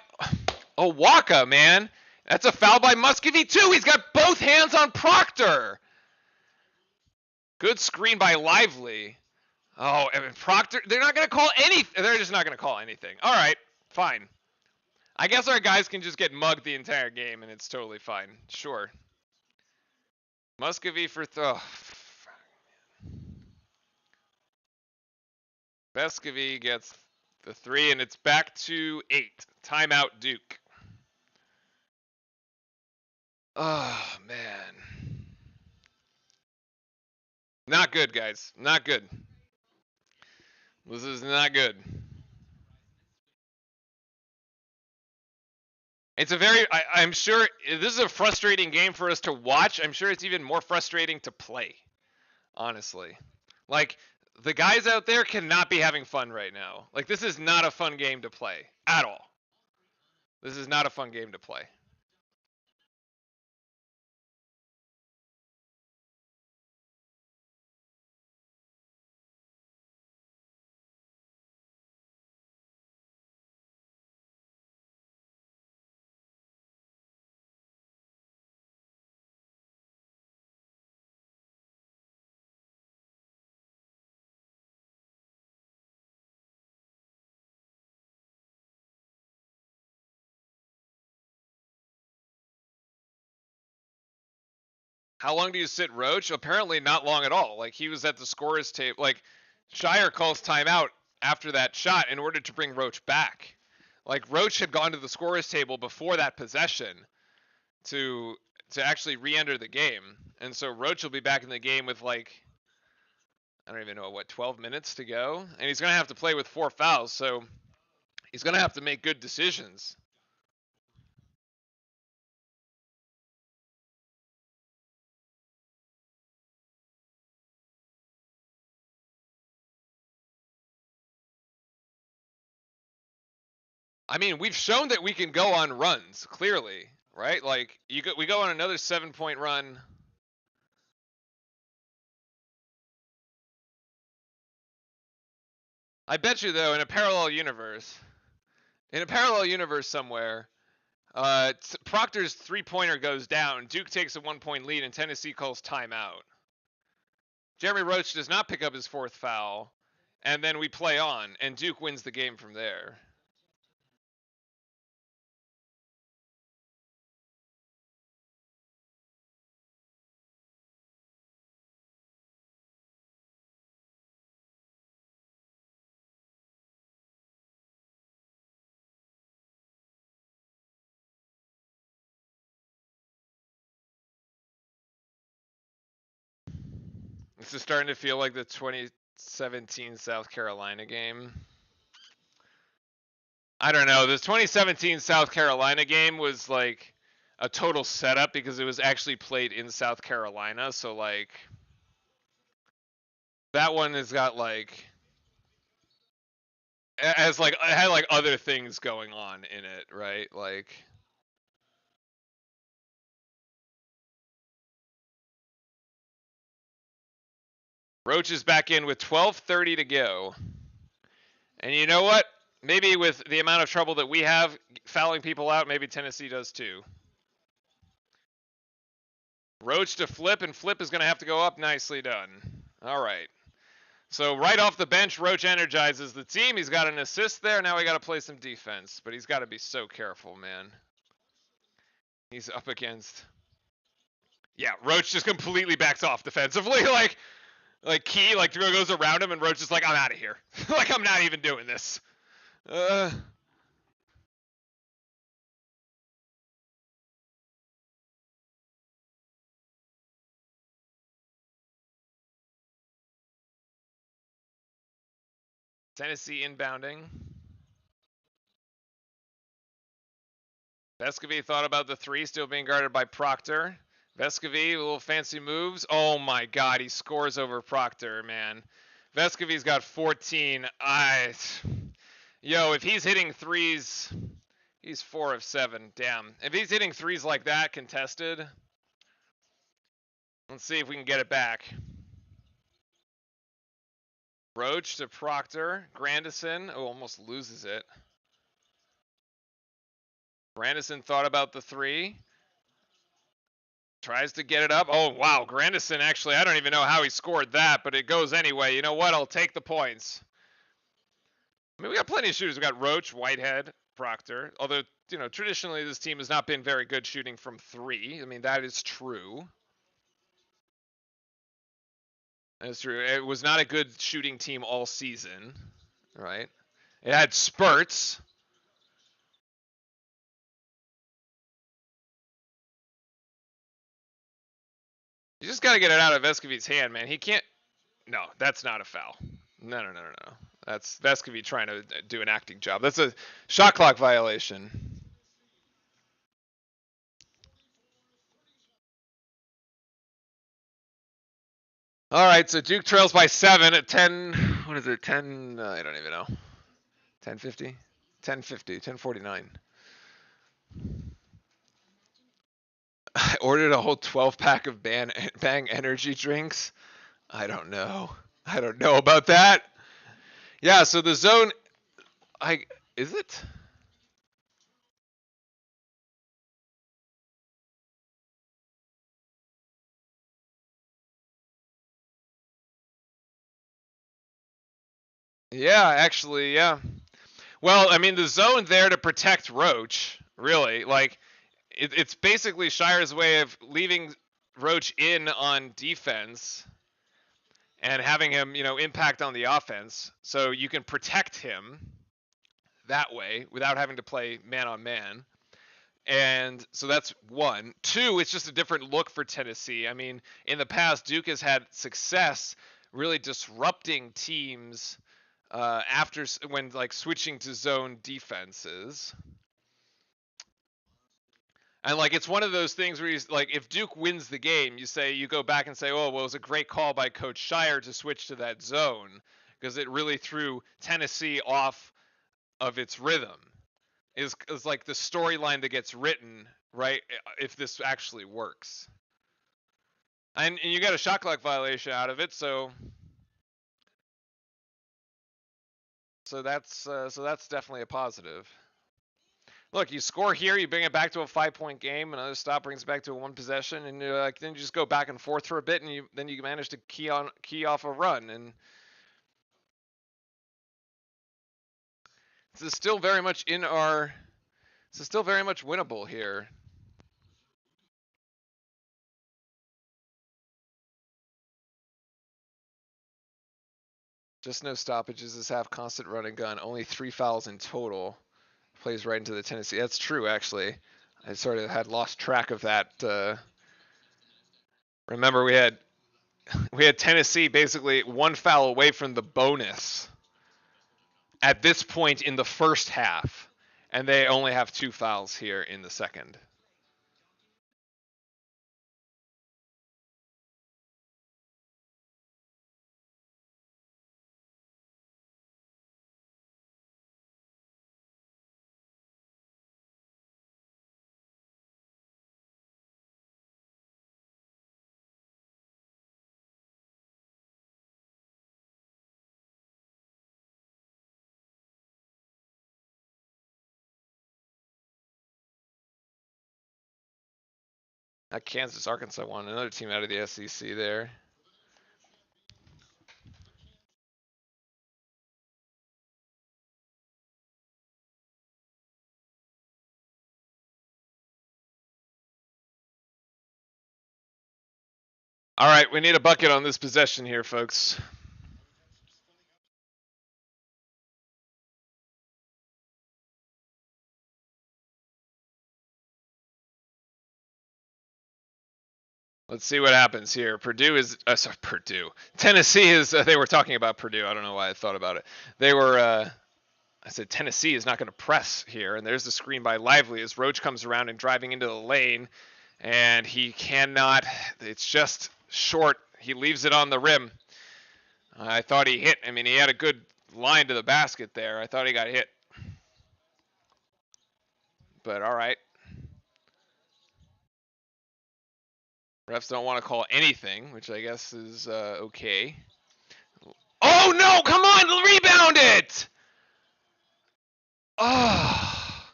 Awaka, man. That's a foul by Muscovy too. He's got both hands on Proctor. Good screen by Lively. Oh, and Proctor, they're not going to call anything. They're just not going to call anything. All right, fine. I guess our guys can just get mugged the entire game, and it's totally fine. Sure. Muscovy for Vescovy gets the 3, and it's back to 8. Timeout, Duke. Oh, man. Not good, guys. Not good. This is not good. It's a very, I'm sure this is a frustrating game for us to watch. I'm sure it's even more frustrating to play, honestly. Like, the guys out there cannot be having fun right now. Like, this is not a fun game to play at all. This is not a fun game to play. How long do you sit Roach? Apparently not long at all. Like, he was at the scorer's table. Like, Shire calls timeout after that shot in order to bring Roach back. Like, Roach had gone to the scorer's table before that possession to actually re-enter the game. And so Roach will be back in the game with, like, I don't even know, 12 minutes to go? And he's going to have to play with 4 fouls. So He's going to have to make good decisions. I mean, we've shown that we can go on runs, clearly, right? Like we go on another 7-point run. I bet you though, in a parallel universe somewhere, Proctor's 3-pointer goes down, Duke takes a 1-point lead, and Tennessee calls timeout. Jeremy Roach does not pick up his 4th foul, and then we play on, and Duke wins the game from there. This is starting to feel like the 2017 South Carolina game. I don't know. This 2017 South Carolina game was like a total setup because it was actually played in South Carolina. So like that one has got like it had like other things going on in it, right? Like Roach is back in with 12:30 to go. And you know what? Maybe with the amount of trouble that we have fouling people out, maybe Tennessee does too. Roach to Flip, and Flip is going to have to go up. Nicely done. All right. So right off the bench, Roach energizes the team. He's got an assist there. Now we got to play some defense, but he's got to be so careful, man. He's up against... Yeah, Roach just completely backs off defensively. Like Key, like goes around him, and Roach is like, I'm out of here. Like, I'm not even doing this. Tennessee inbounding. Vescovy thought about the 3, still being guarded by Proctor. Vescovy, little fancy moves. Oh my God, he scores over Proctor, man. Vescovy's got 14. Yo, if he's hitting threes, he's 4 of 7. Damn. If he's hitting threes like that, contested, let's see if we can get it back. Roach to Proctor. Grandison, oh, almost loses it. Grandison thought about the 3. Tries to get it up. Oh, wow. Grandison, actually, I don't even know how he scored that, but it goes anyway. You know what? I'll take the points. I mean, we got plenty of shooters. We got Roach, Whitehead, Proctor. Although, you know, traditionally this team has not been very good shooting from 3. I mean, that is true. That's true. It was not a good shooting team all season, right? It had spurts. You just got to get it out of Vescovy's hand, man. He can't... No, that's not a foul. No. That's Vescovy trying to do an acting job. That's a shot clock violation. All right, so Duke trails by 7 at 10. What is it? 10? I don't even know. 10:50? 10:50. 10:49. I ordered a whole 12-pack of Bang energy drinks. I don't know. I don't know about that. Yeah, so the zone... Is it? Yeah, actually, yeah. Well, I mean, the zone there to protect Roach, really. Like, it's basically Shire's way of leaving Roach in on defense and having him, you know, impact on the offense. So you can protect him that way without having to play man-on-man. And so that's 1. 2, it's just a different look for Tennessee. I mean, in the past, Duke has had success really disrupting teams after when like switching to zone defenses. And like it's one of those things where he's like, if Duke wins the game, you go back and say, oh, well, it was a great call by Coach Shire to switch to that zone because it really threw Tennessee off of its rhythm. Is like the storyline that gets written, right? If this actually works, and you got a shot clock violation out of it, so that's definitely a positive. Look, you score here, you bring it back to a 5-point game, another stop brings it back to a 1 possession, and then you just go back and forth for a bit, and then you manage to key off a run, and this is still very much winnable here. Just no stoppages this half, constant run and gun, only 3 fouls in total. Plays right into the Tennessee. That's true, actually. I sort of had lost track of that. Remember, we had Tennessee basically 1 foul away from the bonus at this point in the first half, and they only have 2 fouls here in the second. That Kansas-Arkansas one, another team out of the SEC there. All right, we need a bucket on this possession here, folks. Let's see what happens here. Tennessee is, they were talking about Purdue. I don't know why I thought about it. I said Tennessee is not going to press here, and there's the screen by Lively as Roach comes around and driving into the lane, and he cannot, it's just short. He leaves it on the rim. I thought he hit. I mean, he had a good line to the basket there. I thought he got hit. But all right. Refs don't want to call anything, which I guess is okay. Oh, no! Come on! Rebound it! Oh.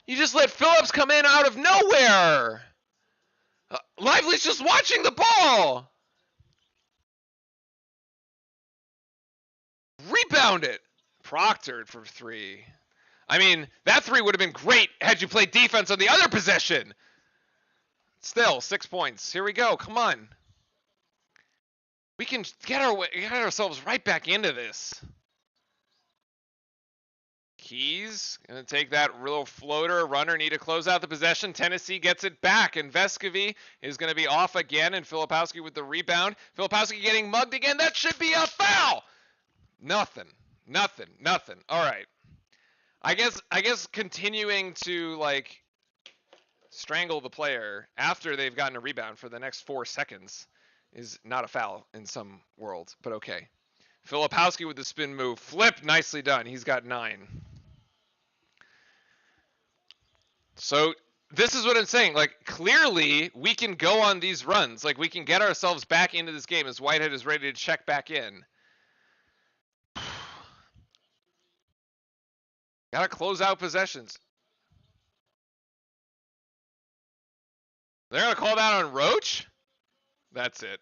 You just let Phillips come in out of nowhere! Lively's just watching the ball! Rebound it! Proctored for 3. I mean, that 3 would have been great had you played defense on the other possession. Still, 6 points. Here we go. Come on. We can get ourselves right back into this. Keys gonna take that little floater. Runner need to close out the possession. Tennessee gets it back, and Vescovy is gonna be off again, and Filipowski with the rebound. Filipowski getting mugged again. That should be a foul. Nothing. All right. I guess continuing to like strangle the player after they've gotten a rebound for the next 4 seconds is not a foul in some world, but okay. Filipowski with the spin move. Flip, nicely done. He's got 9. So this is what I'm saying. Like, clearly, we can go on these runs. Like, we can get ourselves back into this game as Whitehead is ready to check back in. Gotta close out possessions. They're gonna call that on Roach? That's it.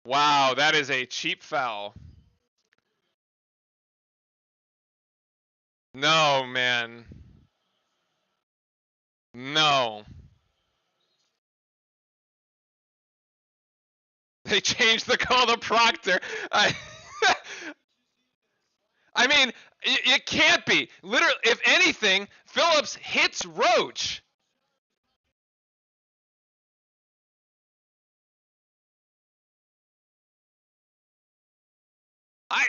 Wow, that is a cheap foul. No, man. No. They changed the call to Proctor. I mean, it can't be. Literally, if anything, Phillips hits Roach. I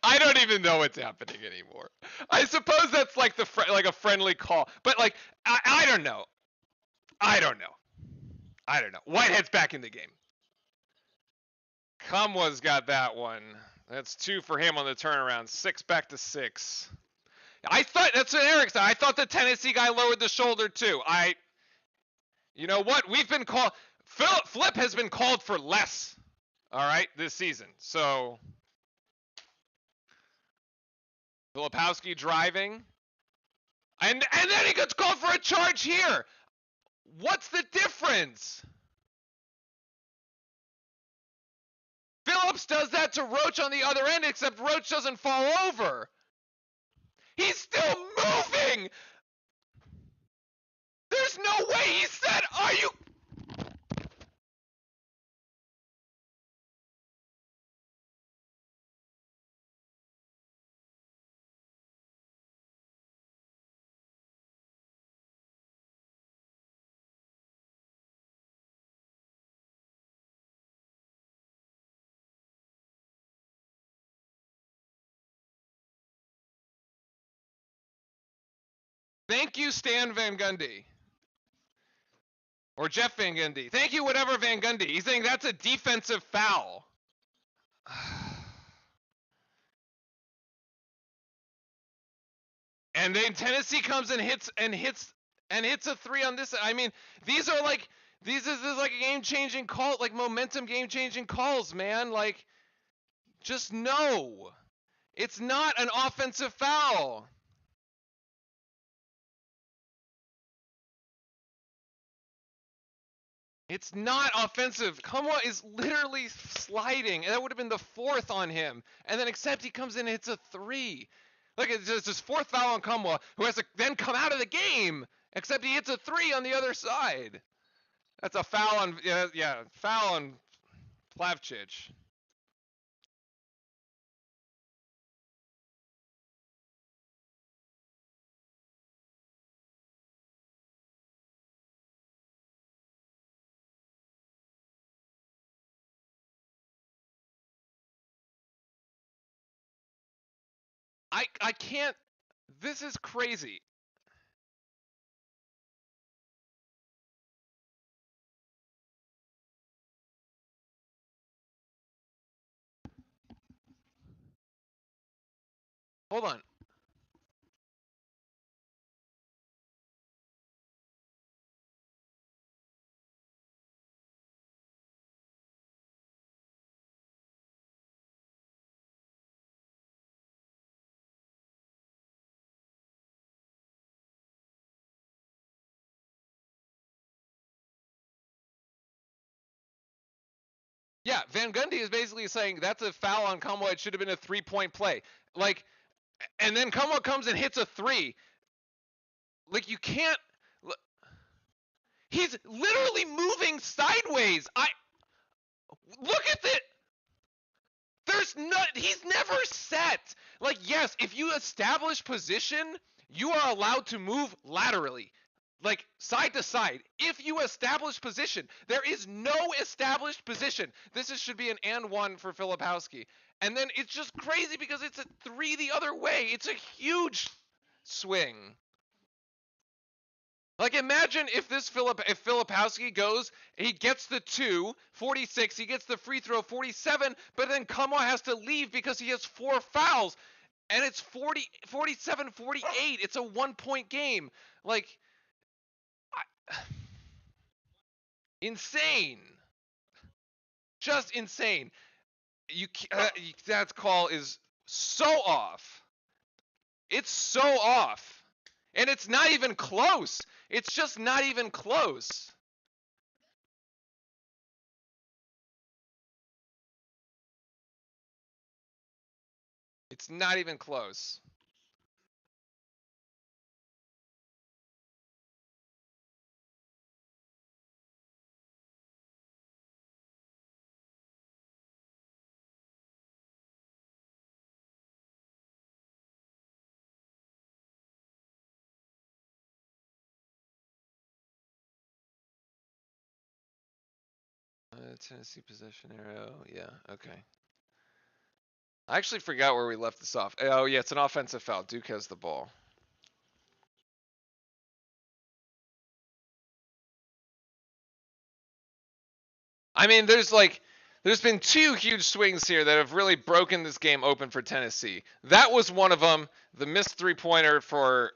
I don't even know what's happening anymore. I suppose that's like like a friendly call, but like I don't know. I don't know. I don't know. Whitehead's back in the game. Kumwa's got that one. That's 2 for him on the turnaround. 6 back to 6. I thought that's what Eric said. I thought the Tennessee guy lowered the shoulder too. You know what? We've been called. Flip has been called for less. All right, this season. So Filipowski driving, and then he gets called for a charge here. What's the difference? Phillips does that to Roach on the other end, except Roach doesn't fall over. He's still moving. There's no way he said, are you? Thank you, Stan Van Gundy. Or Jeff Van Gundy. Thank you, whatever Van Gundy. He's saying that's a defensive foul. And then Tennessee comes and hits a 3 on this. I mean, these are like this is like a game-changing call, like momentum game-changing calls, man. Like, just no. It's not an offensive foul. It's not offensive. Kumwa is literally sliding, and that would have been the 4th on him. And then except he comes in and hits a 3. Look, it's just his 4th foul on Kumwa, who has to then come out of the game. Except he hits a 3 on the other side. That's a foul on foul on Plavcic. I can't. This is crazy. Hold on. Yeah, Van Gundy is basically saying that's a foul on Kumwa. It should have been a 3-point play. Like, and then Kumwa comes and hits a 3. Like, you can't. He's literally moving sideways. Look at it. He's never set. Like, yes, if you establish position, you are allowed to move laterally. Like, side to side. If you establish position, there is no established position. Should be an and 1 for Filipowski. And then it's just crazy because it's a 3 the other way. It's a huge swing. Like, imagine if if Filipowski goes, he gets the 2, 46, he gets the free throw, 47, but then Kumwa has to leave because he has 4 fouls, and it's 47, 48. It's a 1-point game. Like, insane. Just insane. That call is so off. It's so off. And it's not even close. It's just not even close. It's not even close. Tennessee possession arrow. Yeah, okay. I actually forgot where we left this off. Oh, yeah, it's an offensive foul. Duke has the ball. I mean, there's been two huge swings here that have really broken this game open for Tennessee. That was one of them. The missed three-pointer for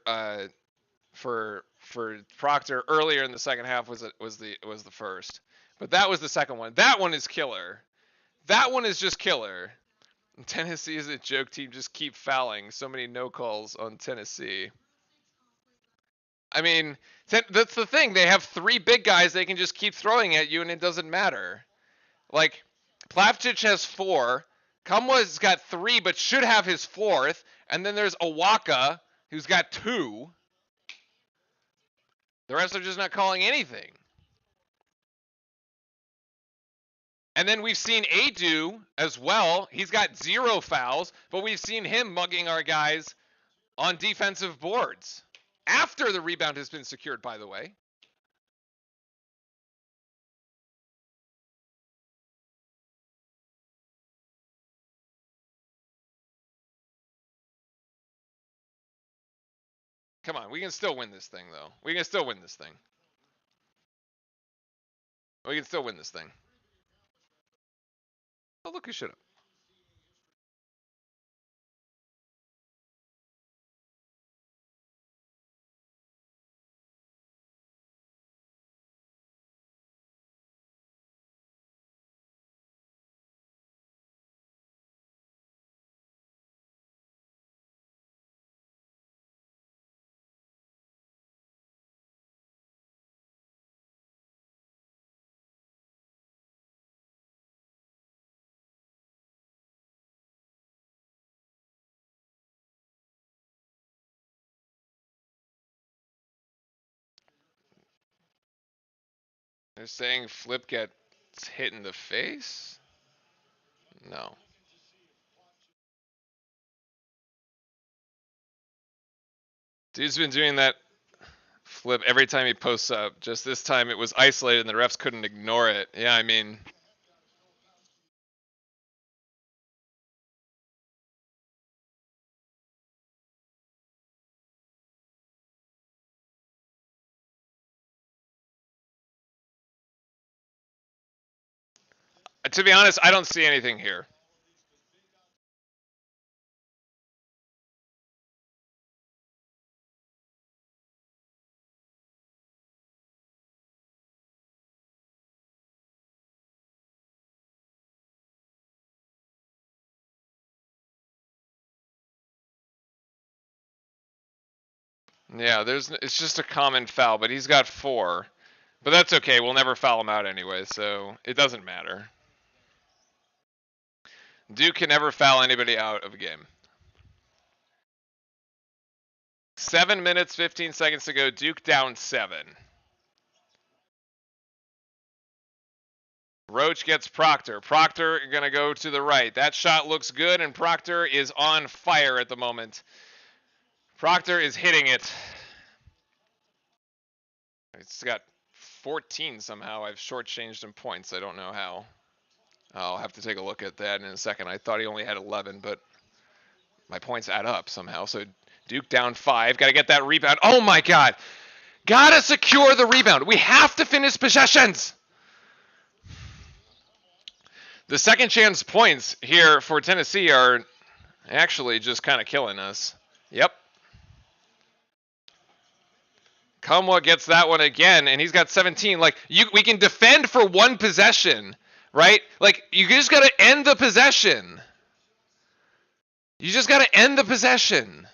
Proctor earlier in the second half was the first. But that was the second one. That one is killer. That one is just killer. Tennessee is a joke team. Just keep fouling. So many no calls on Tennessee. I mean, that's the thing. They have three big guys they can just keep throwing at you, and it doesn't matter. Like, Plavcic has 4. Kamwa's got 3, but should have his 4th. And then there's Awaka, who's got 2. The rest are just not calling anything. And then we've seen Adu as well. He's got 0 fouls, but we've seen him mugging our guys on defensive boards. After the rebound has been secured, by the way. Come on, we can still win this thing, though. We can still win this thing. We can still win this thing. Oh, look who should have. They're saying Flip gets hit in the face? No. Dude's been doing that flip every time he posts up. Just this time it was isolated and the refs couldn't ignore it. Yeah, I mean... To be honest, I don't see anything here. Yeah, it's just a common foul, but he's got 4. But that's okay. We'll never foul him out anyway, so it doesn't matter. Duke can never foul anybody out of a game. 7 minutes, 15 seconds to go. Duke down 7. Roach gets Proctor. Proctor going to go to the right. That shot looks good, and Proctor is on fire at the moment. Proctor is hitting it. It's got 14 somehow. I've shortchanged him points. I don't know how. I'll have to take a look at that in a second. I thought he only had 11, but my points add up somehow. So Duke down 5. Got to get that rebound. Oh, my God. Got to secure the rebound. We have to finish possessions. The second chance points here for Tennessee are actually just kind of killing us. Yep. Kamwa gets that one again, and he's got 17. Like, we can defend for 1 possession, right? Like, you just got to end the possession. You just got to end the possession.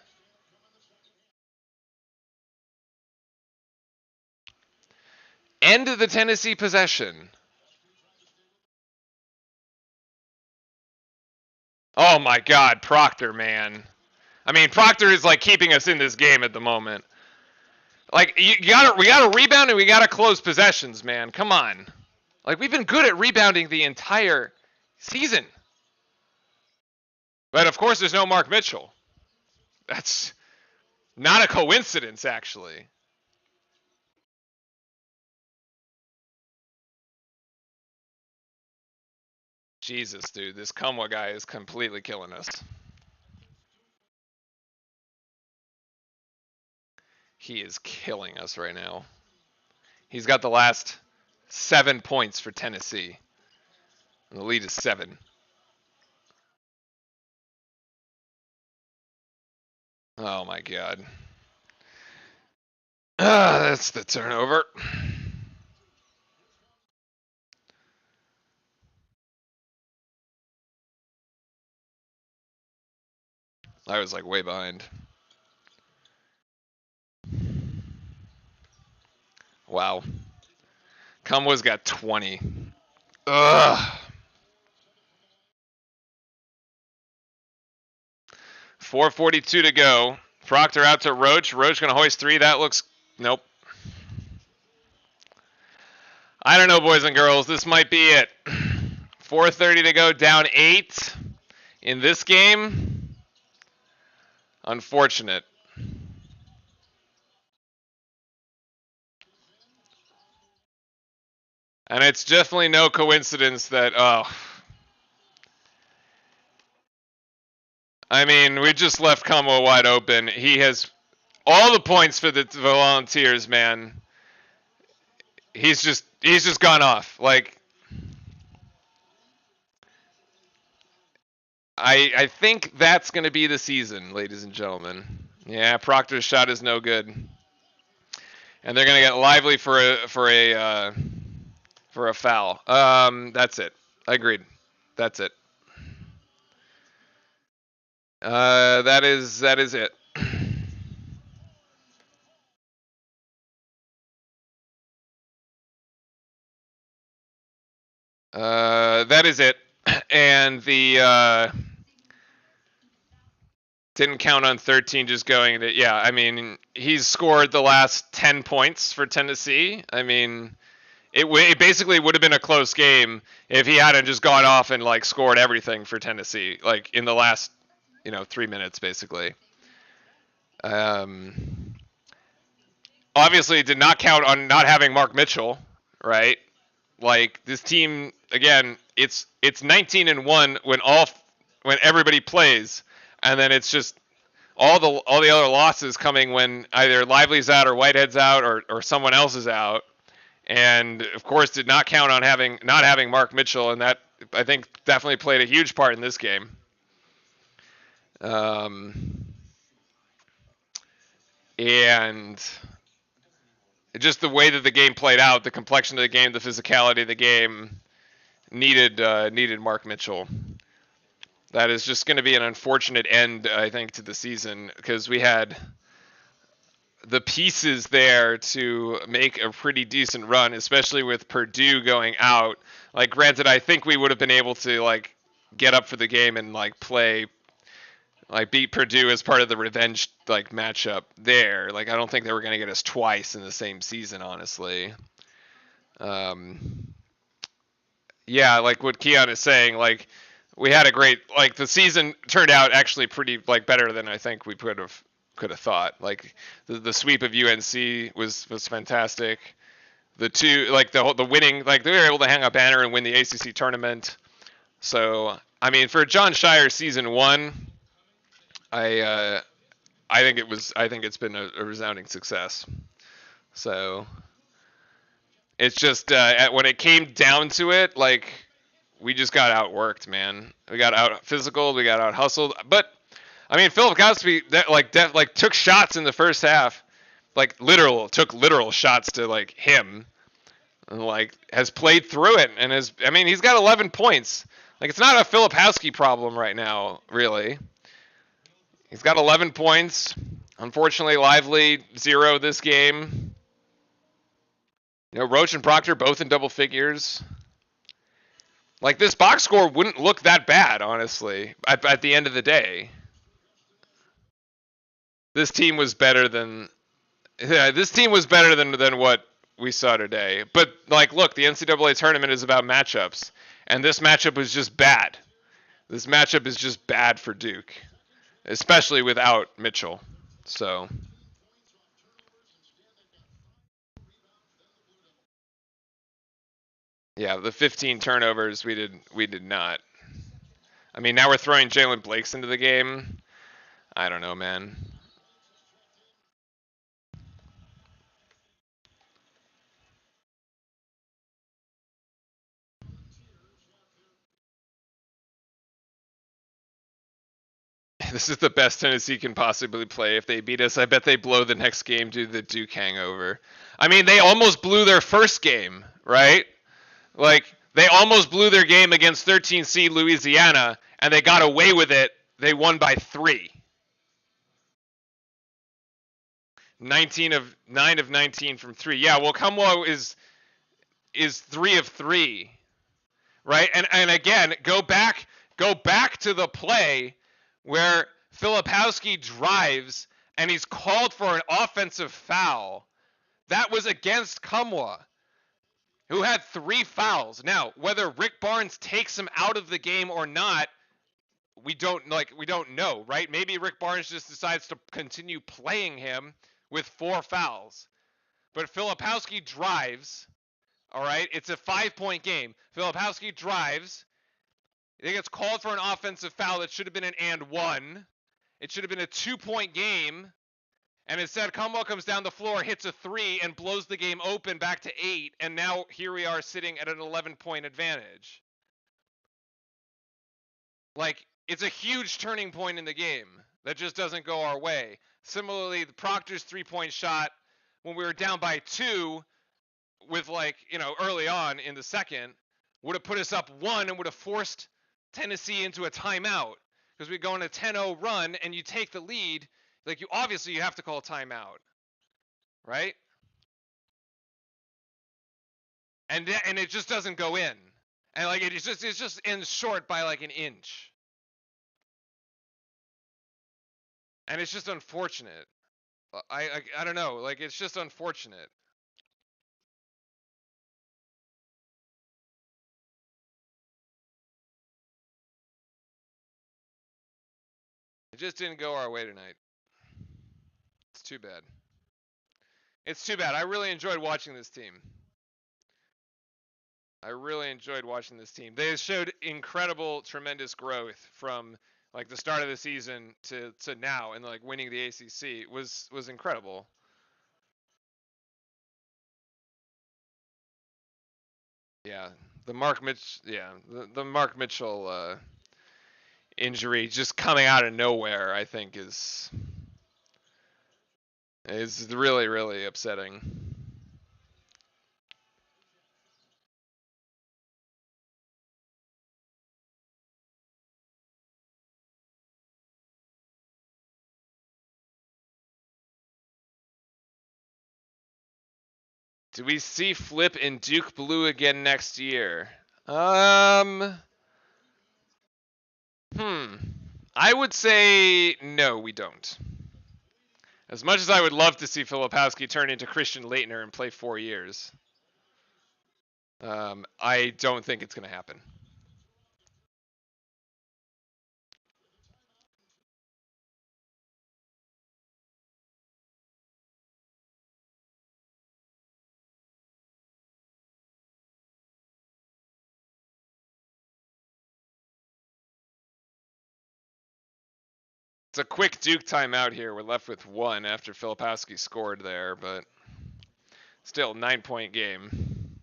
End the Tennessee possession. Oh my God, Proctor, man. I mean, Proctor is like keeping us in this game at the moment. Like, we gotta rebound and we gotta close possessions, man. Come on. Like, we've been good at rebounding the entire season. But of course, there's no Mark Mitchell. That's not a coincidence, actually. Jesus, dude, this Kumwa guy is completely killing us. He is killing us right now. He's got the last 7 points for Tennessee. And the lead is 7. Oh my god. That's the turnover. I was like way behind. Wow. Kumwa's got 20. Ugh. 4:42 to go. Proctor out to Roach. Roach gonna hoist 3. That looks nope. I don't know, boys and girls. This might be it. 4:30 to go. Down 8 in this game. Unfortunate. And it's definitely no coincidence that I mean, we just left Kumwa wide open. He has all the points for the Volunteers, man. He's just gone off. Like I think that's going to be the season, ladies and gentlemen. Yeah, Proctor's shot is no good. And they're going to get Lively for a foul. That's it. Agreed. That's it. That is it. That is it. And the didn't count on 13 just going to, yeah, I mean, he's scored the last 10 points for Tennessee. I mean, it basically would have been a close game if he hadn't just gone off and like scored everything for Tennessee, like in the last, 3 minutes basically. Obviously it did not count on not having Mark Mitchell, right? Like this team again, it's 19-1 when everybody plays, and then it's just all the other losses coming when either Lively's out or Whitehead's out or someone else is out. And of course did not count on not having Mark Mitchell, and that I think definitely played a huge part in this game. And just the way that the game played out, the complexion of the game, the physicality of the game needed Mark Mitchell. That is just going to be an unfortunate end, I think, to the season because we had the pieces there to make a pretty decent run, especially with Purdue going out. Like, granted, I think we would have been able to like get up for the game and like play, like beat Purdue as part of the revenge like matchup there. Like, I don't think they were going to get us twice in the same season, honestly. Yeah, like what Keon is saying, like we had a great like the season turned out actually pretty like better than I think we could have thought. Like the sweep of UNC was fantastic. The two like the winning like they were able to hang a banner and win the ACC tournament. So I mean for John Shire season 1, I think it's been a resounding success. So it's just when it came down to it, like we just got outworked, man. We got out physical, we got out hustled. But I mean, Philip Cosby took shots in the first half, like took literal shots to like him, and like has played through it and he's got 11 points. Like it's not a Filipowski problem right now, really. He's got 11 points. Unfortunately, Lively 0 this game. Roach and Proctor both in double figures. Like this box score wouldn't look that bad, honestly, at the end of the day. This team was better than what we saw today. But like look, the NCAA tournament is about matchups, and this matchup was just bad. This matchup is just bad for Duke, especially without Mitchell. So Yeah, the 15 turnovers we did not. I mean, now we're throwing Jalen Blakes into the game. I don't know, man. This is the best Tennessee can possibly play. If they beat us, I bet they blow the next game due to the Duke hangover. I mean, they almost blew their first game, right? Like, they almost blew their game against 13 seed Louisiana, and they got away with it. They won by 3. 9 of 19 from 3. Yeah, well, Kumwa is 3 of 3, right? And again, go back to the play where Filipowski drives and he's called for an offensive foul. That was against Kumwa, who had 3 fouls. Now, whether Rick Barnes takes him out of the game or not, we don't know, right? Maybe Rick Barnes just decides to continue playing him with 4 fouls. But Filipowski drives, all right? It's a 5-point game. Filipowski drives. It gets called for an offensive foul that should have been an and 1. It should have been a 2-point game. And instead, Kumwa comes down the floor, hits a 3, and blows the game open back to 8. And now here we are sitting at an 11-point advantage. Like, it's a huge turning point in the game that just doesn't go our way. Similarly, the Proctor's 3-point shot, when we were down by 2 with, like, early on in the second, would have put us up 1 and would have forced Tennessee into a timeout. Because we go on a 10-0 run and you take the lead, like, you have to call a timeout, right? And it just doesn't go in. And like it just ends short by like an inch. And it's just unfortunate. I don't know, like it's just unfortunate. It just didn't go our way tonight. It's too bad. It's too bad. I really enjoyed watching this team. They showed incredible, tremendous growth from like the start of the season to now, and like winning the ACC was incredible. Yeah, the Mark Mitchell injury just coming out of nowhere, I think is really, really upsetting. Do we see Flip in Duke Blue again next year? I would say no, we don't. As much as I would love to see Filipowski turn into Christian Laettner and play 4 years, I don't think it's going to happen. It's a quick Duke timeout here. We're left with 1 after Filipowski scored there, but still 9-point game.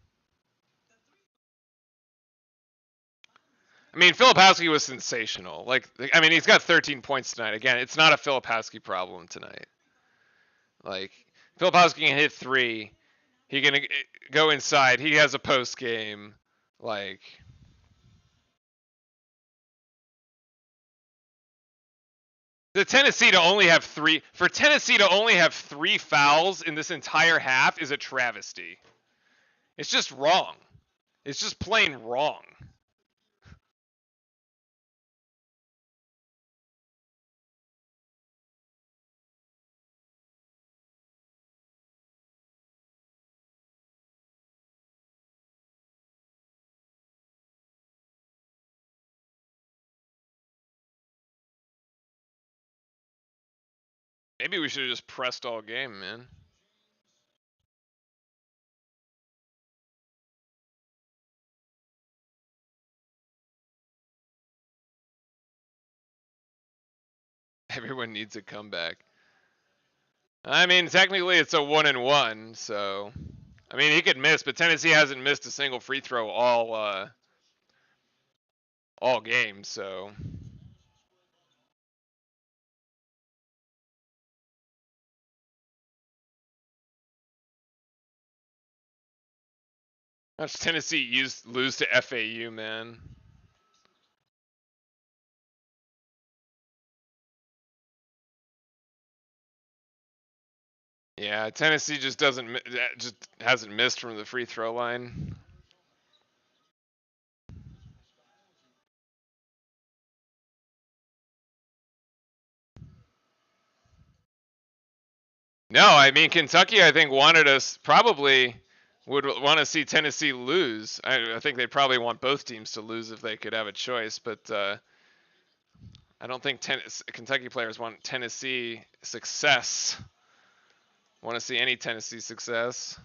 I mean, Filipowski was sensational. Like, I mean, he's got 13 points tonight. Again, it's not a Filipowski problem tonight. Like, Filipowski can hit 3. He can go inside. He has a post game. Like, for Tennessee to only have 3 fouls in this entire half is a travesty. It's just wrong. It's just plain wrong. Maybe we should have just pressed all game, man. Everyone needs a comeback. I mean, technically it's a 1-1, so I mean he could miss, but Tennessee hasn't missed a single free throw all game, so watch Tennessee lose to FAU, man. Yeah, Tennessee just hasn't missed from the free throw line. No, I mean Kentucky. I think wanted us probably would want to see Tennessee lose. I think they'd probably want both teams to lose if they could have a choice, but I don't think Kentucky players want Tennessee success. Want to see any Tennessee success?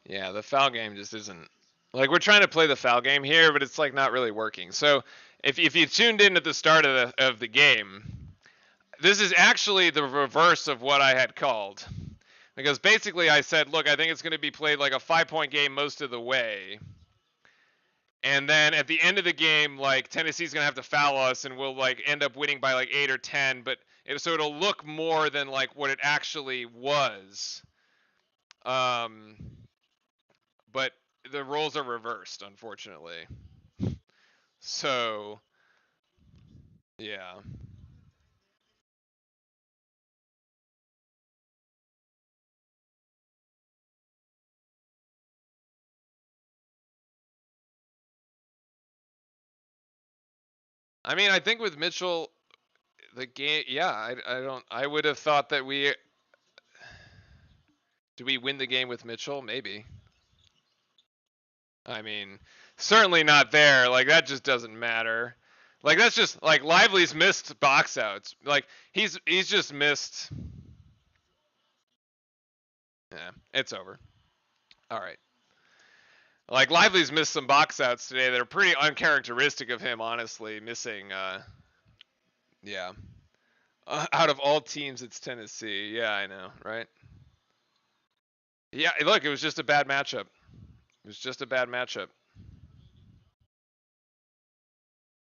Yeah, the foul game just isn't like we're trying to play the foul game here, but it's like not really working. So if you tuned in at the start of the game, this is actually the reverse of what I had called. Because basically I said, look, I think it's going to be played like a 5-point game most of the way. And then at the end of the game, like Tennessee's going to have to foul us and we'll like end up winning by like 8 or 10, but so it'll look more than like what it actually was. Um but the roles are reversed, unfortunately. So, yeah. I mean, I think with Mitchell, the game, yeah, I would have thought that do we win the game with Mitchell? Maybe. I mean, certainly not there. Like, that just doesn't matter. Like, that's just, like, Lively's missed box outs. Like, he's just missed. Yeah, it's over. All right. Like, Lively's missed some box outs today that are pretty uncharacteristic of him, honestly. Missing, yeah. Out of all teams, it's Tennessee. Yeah, I know, right? Yeah, look, it was just a bad matchup. It was just a bad matchup.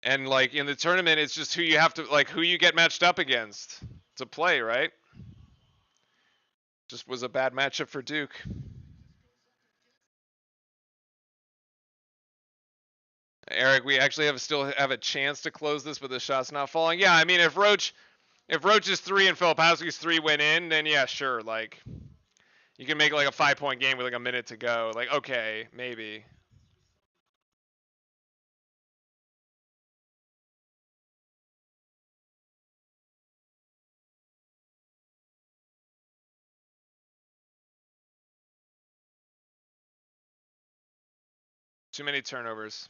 And like in the tournament, it's just who you have to like who you get matched up against to play, right? Just was a bad matchup for Duke. Eric, we actually still have a chance to close this, but the shot's not falling. Yeah, I mean if Roach is 3 and Filipowski's 3 went in, then yeah, sure. Like you can make like a 5-point game with like a minute to go. Like okay, maybe. Too many turnovers.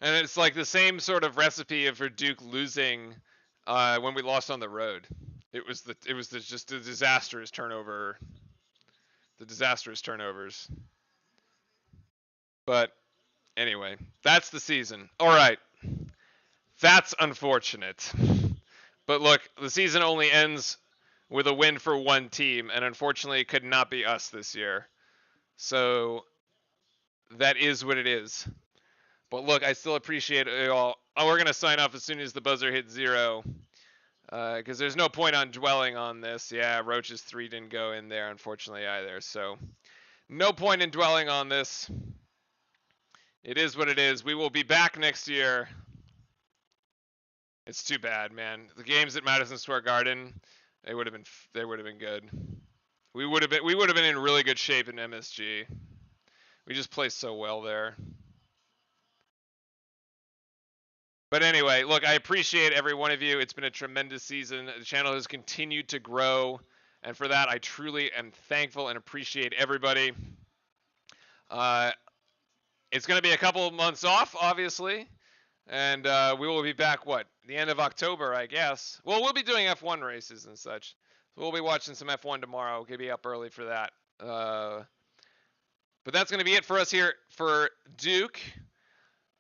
And it's like the same sort of recipe for Duke losing when we lost on the road. Just the disastrous turnovers. But anyway, that's the season. All right, that's unfortunate. But look, the season only ends with a win for one team, and unfortunately, it could not be us this year. So that is what it is. But look, I still appreciate it all. Oh, we're gonna sign off as soon as the buzzer hits 0. Because there's no point on dwelling on this. Yeah, Roach's 3 didn't go in there, unfortunately, either. So, no point in dwelling on this. It is what it is. We will be back next year. It's too bad, man. The games at Madison Square Garden, they would have been good. We would have been in really good shape in MSG. We just play so well there. But anyway, look, I appreciate every one of you. It's been a tremendous season. The channel has continued to grow, and for that, I truly am thankful and appreciate everybody. It's going to be a couple of months off, obviously, and we will be back, the end of October, I guess. Well, we'll be doing F1 races and such. So we'll be watching some F1 tomorrow. We'll be up early for that. But that's going to be it for us here for Duke.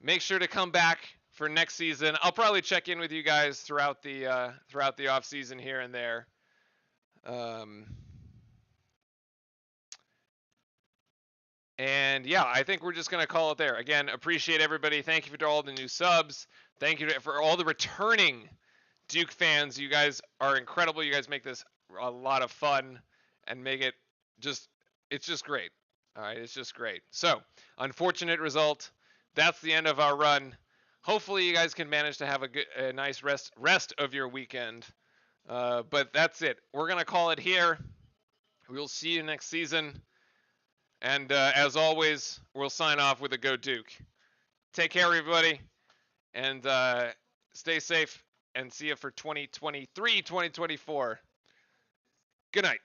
Make sure to come back for next season. I'll probably check in with you guys throughout the off season here and there. And yeah, I think we're just going to call it there. Again, appreciate everybody. Thank you for all the new subs. Thank you for all the returning Duke fans. You guys are incredible. You guys make this a lot of fun and make it it's just great. All right, it's just great. So, unfortunate result. That's the end of our run. Hopefully, you guys can manage to have a nice rest of your weekend. But that's it. We're going to call it here. We'll see you next season. And as always, we'll sign off with a Go Duke. Take care, everybody. And stay safe. And see you for 2023, 2024. Good night.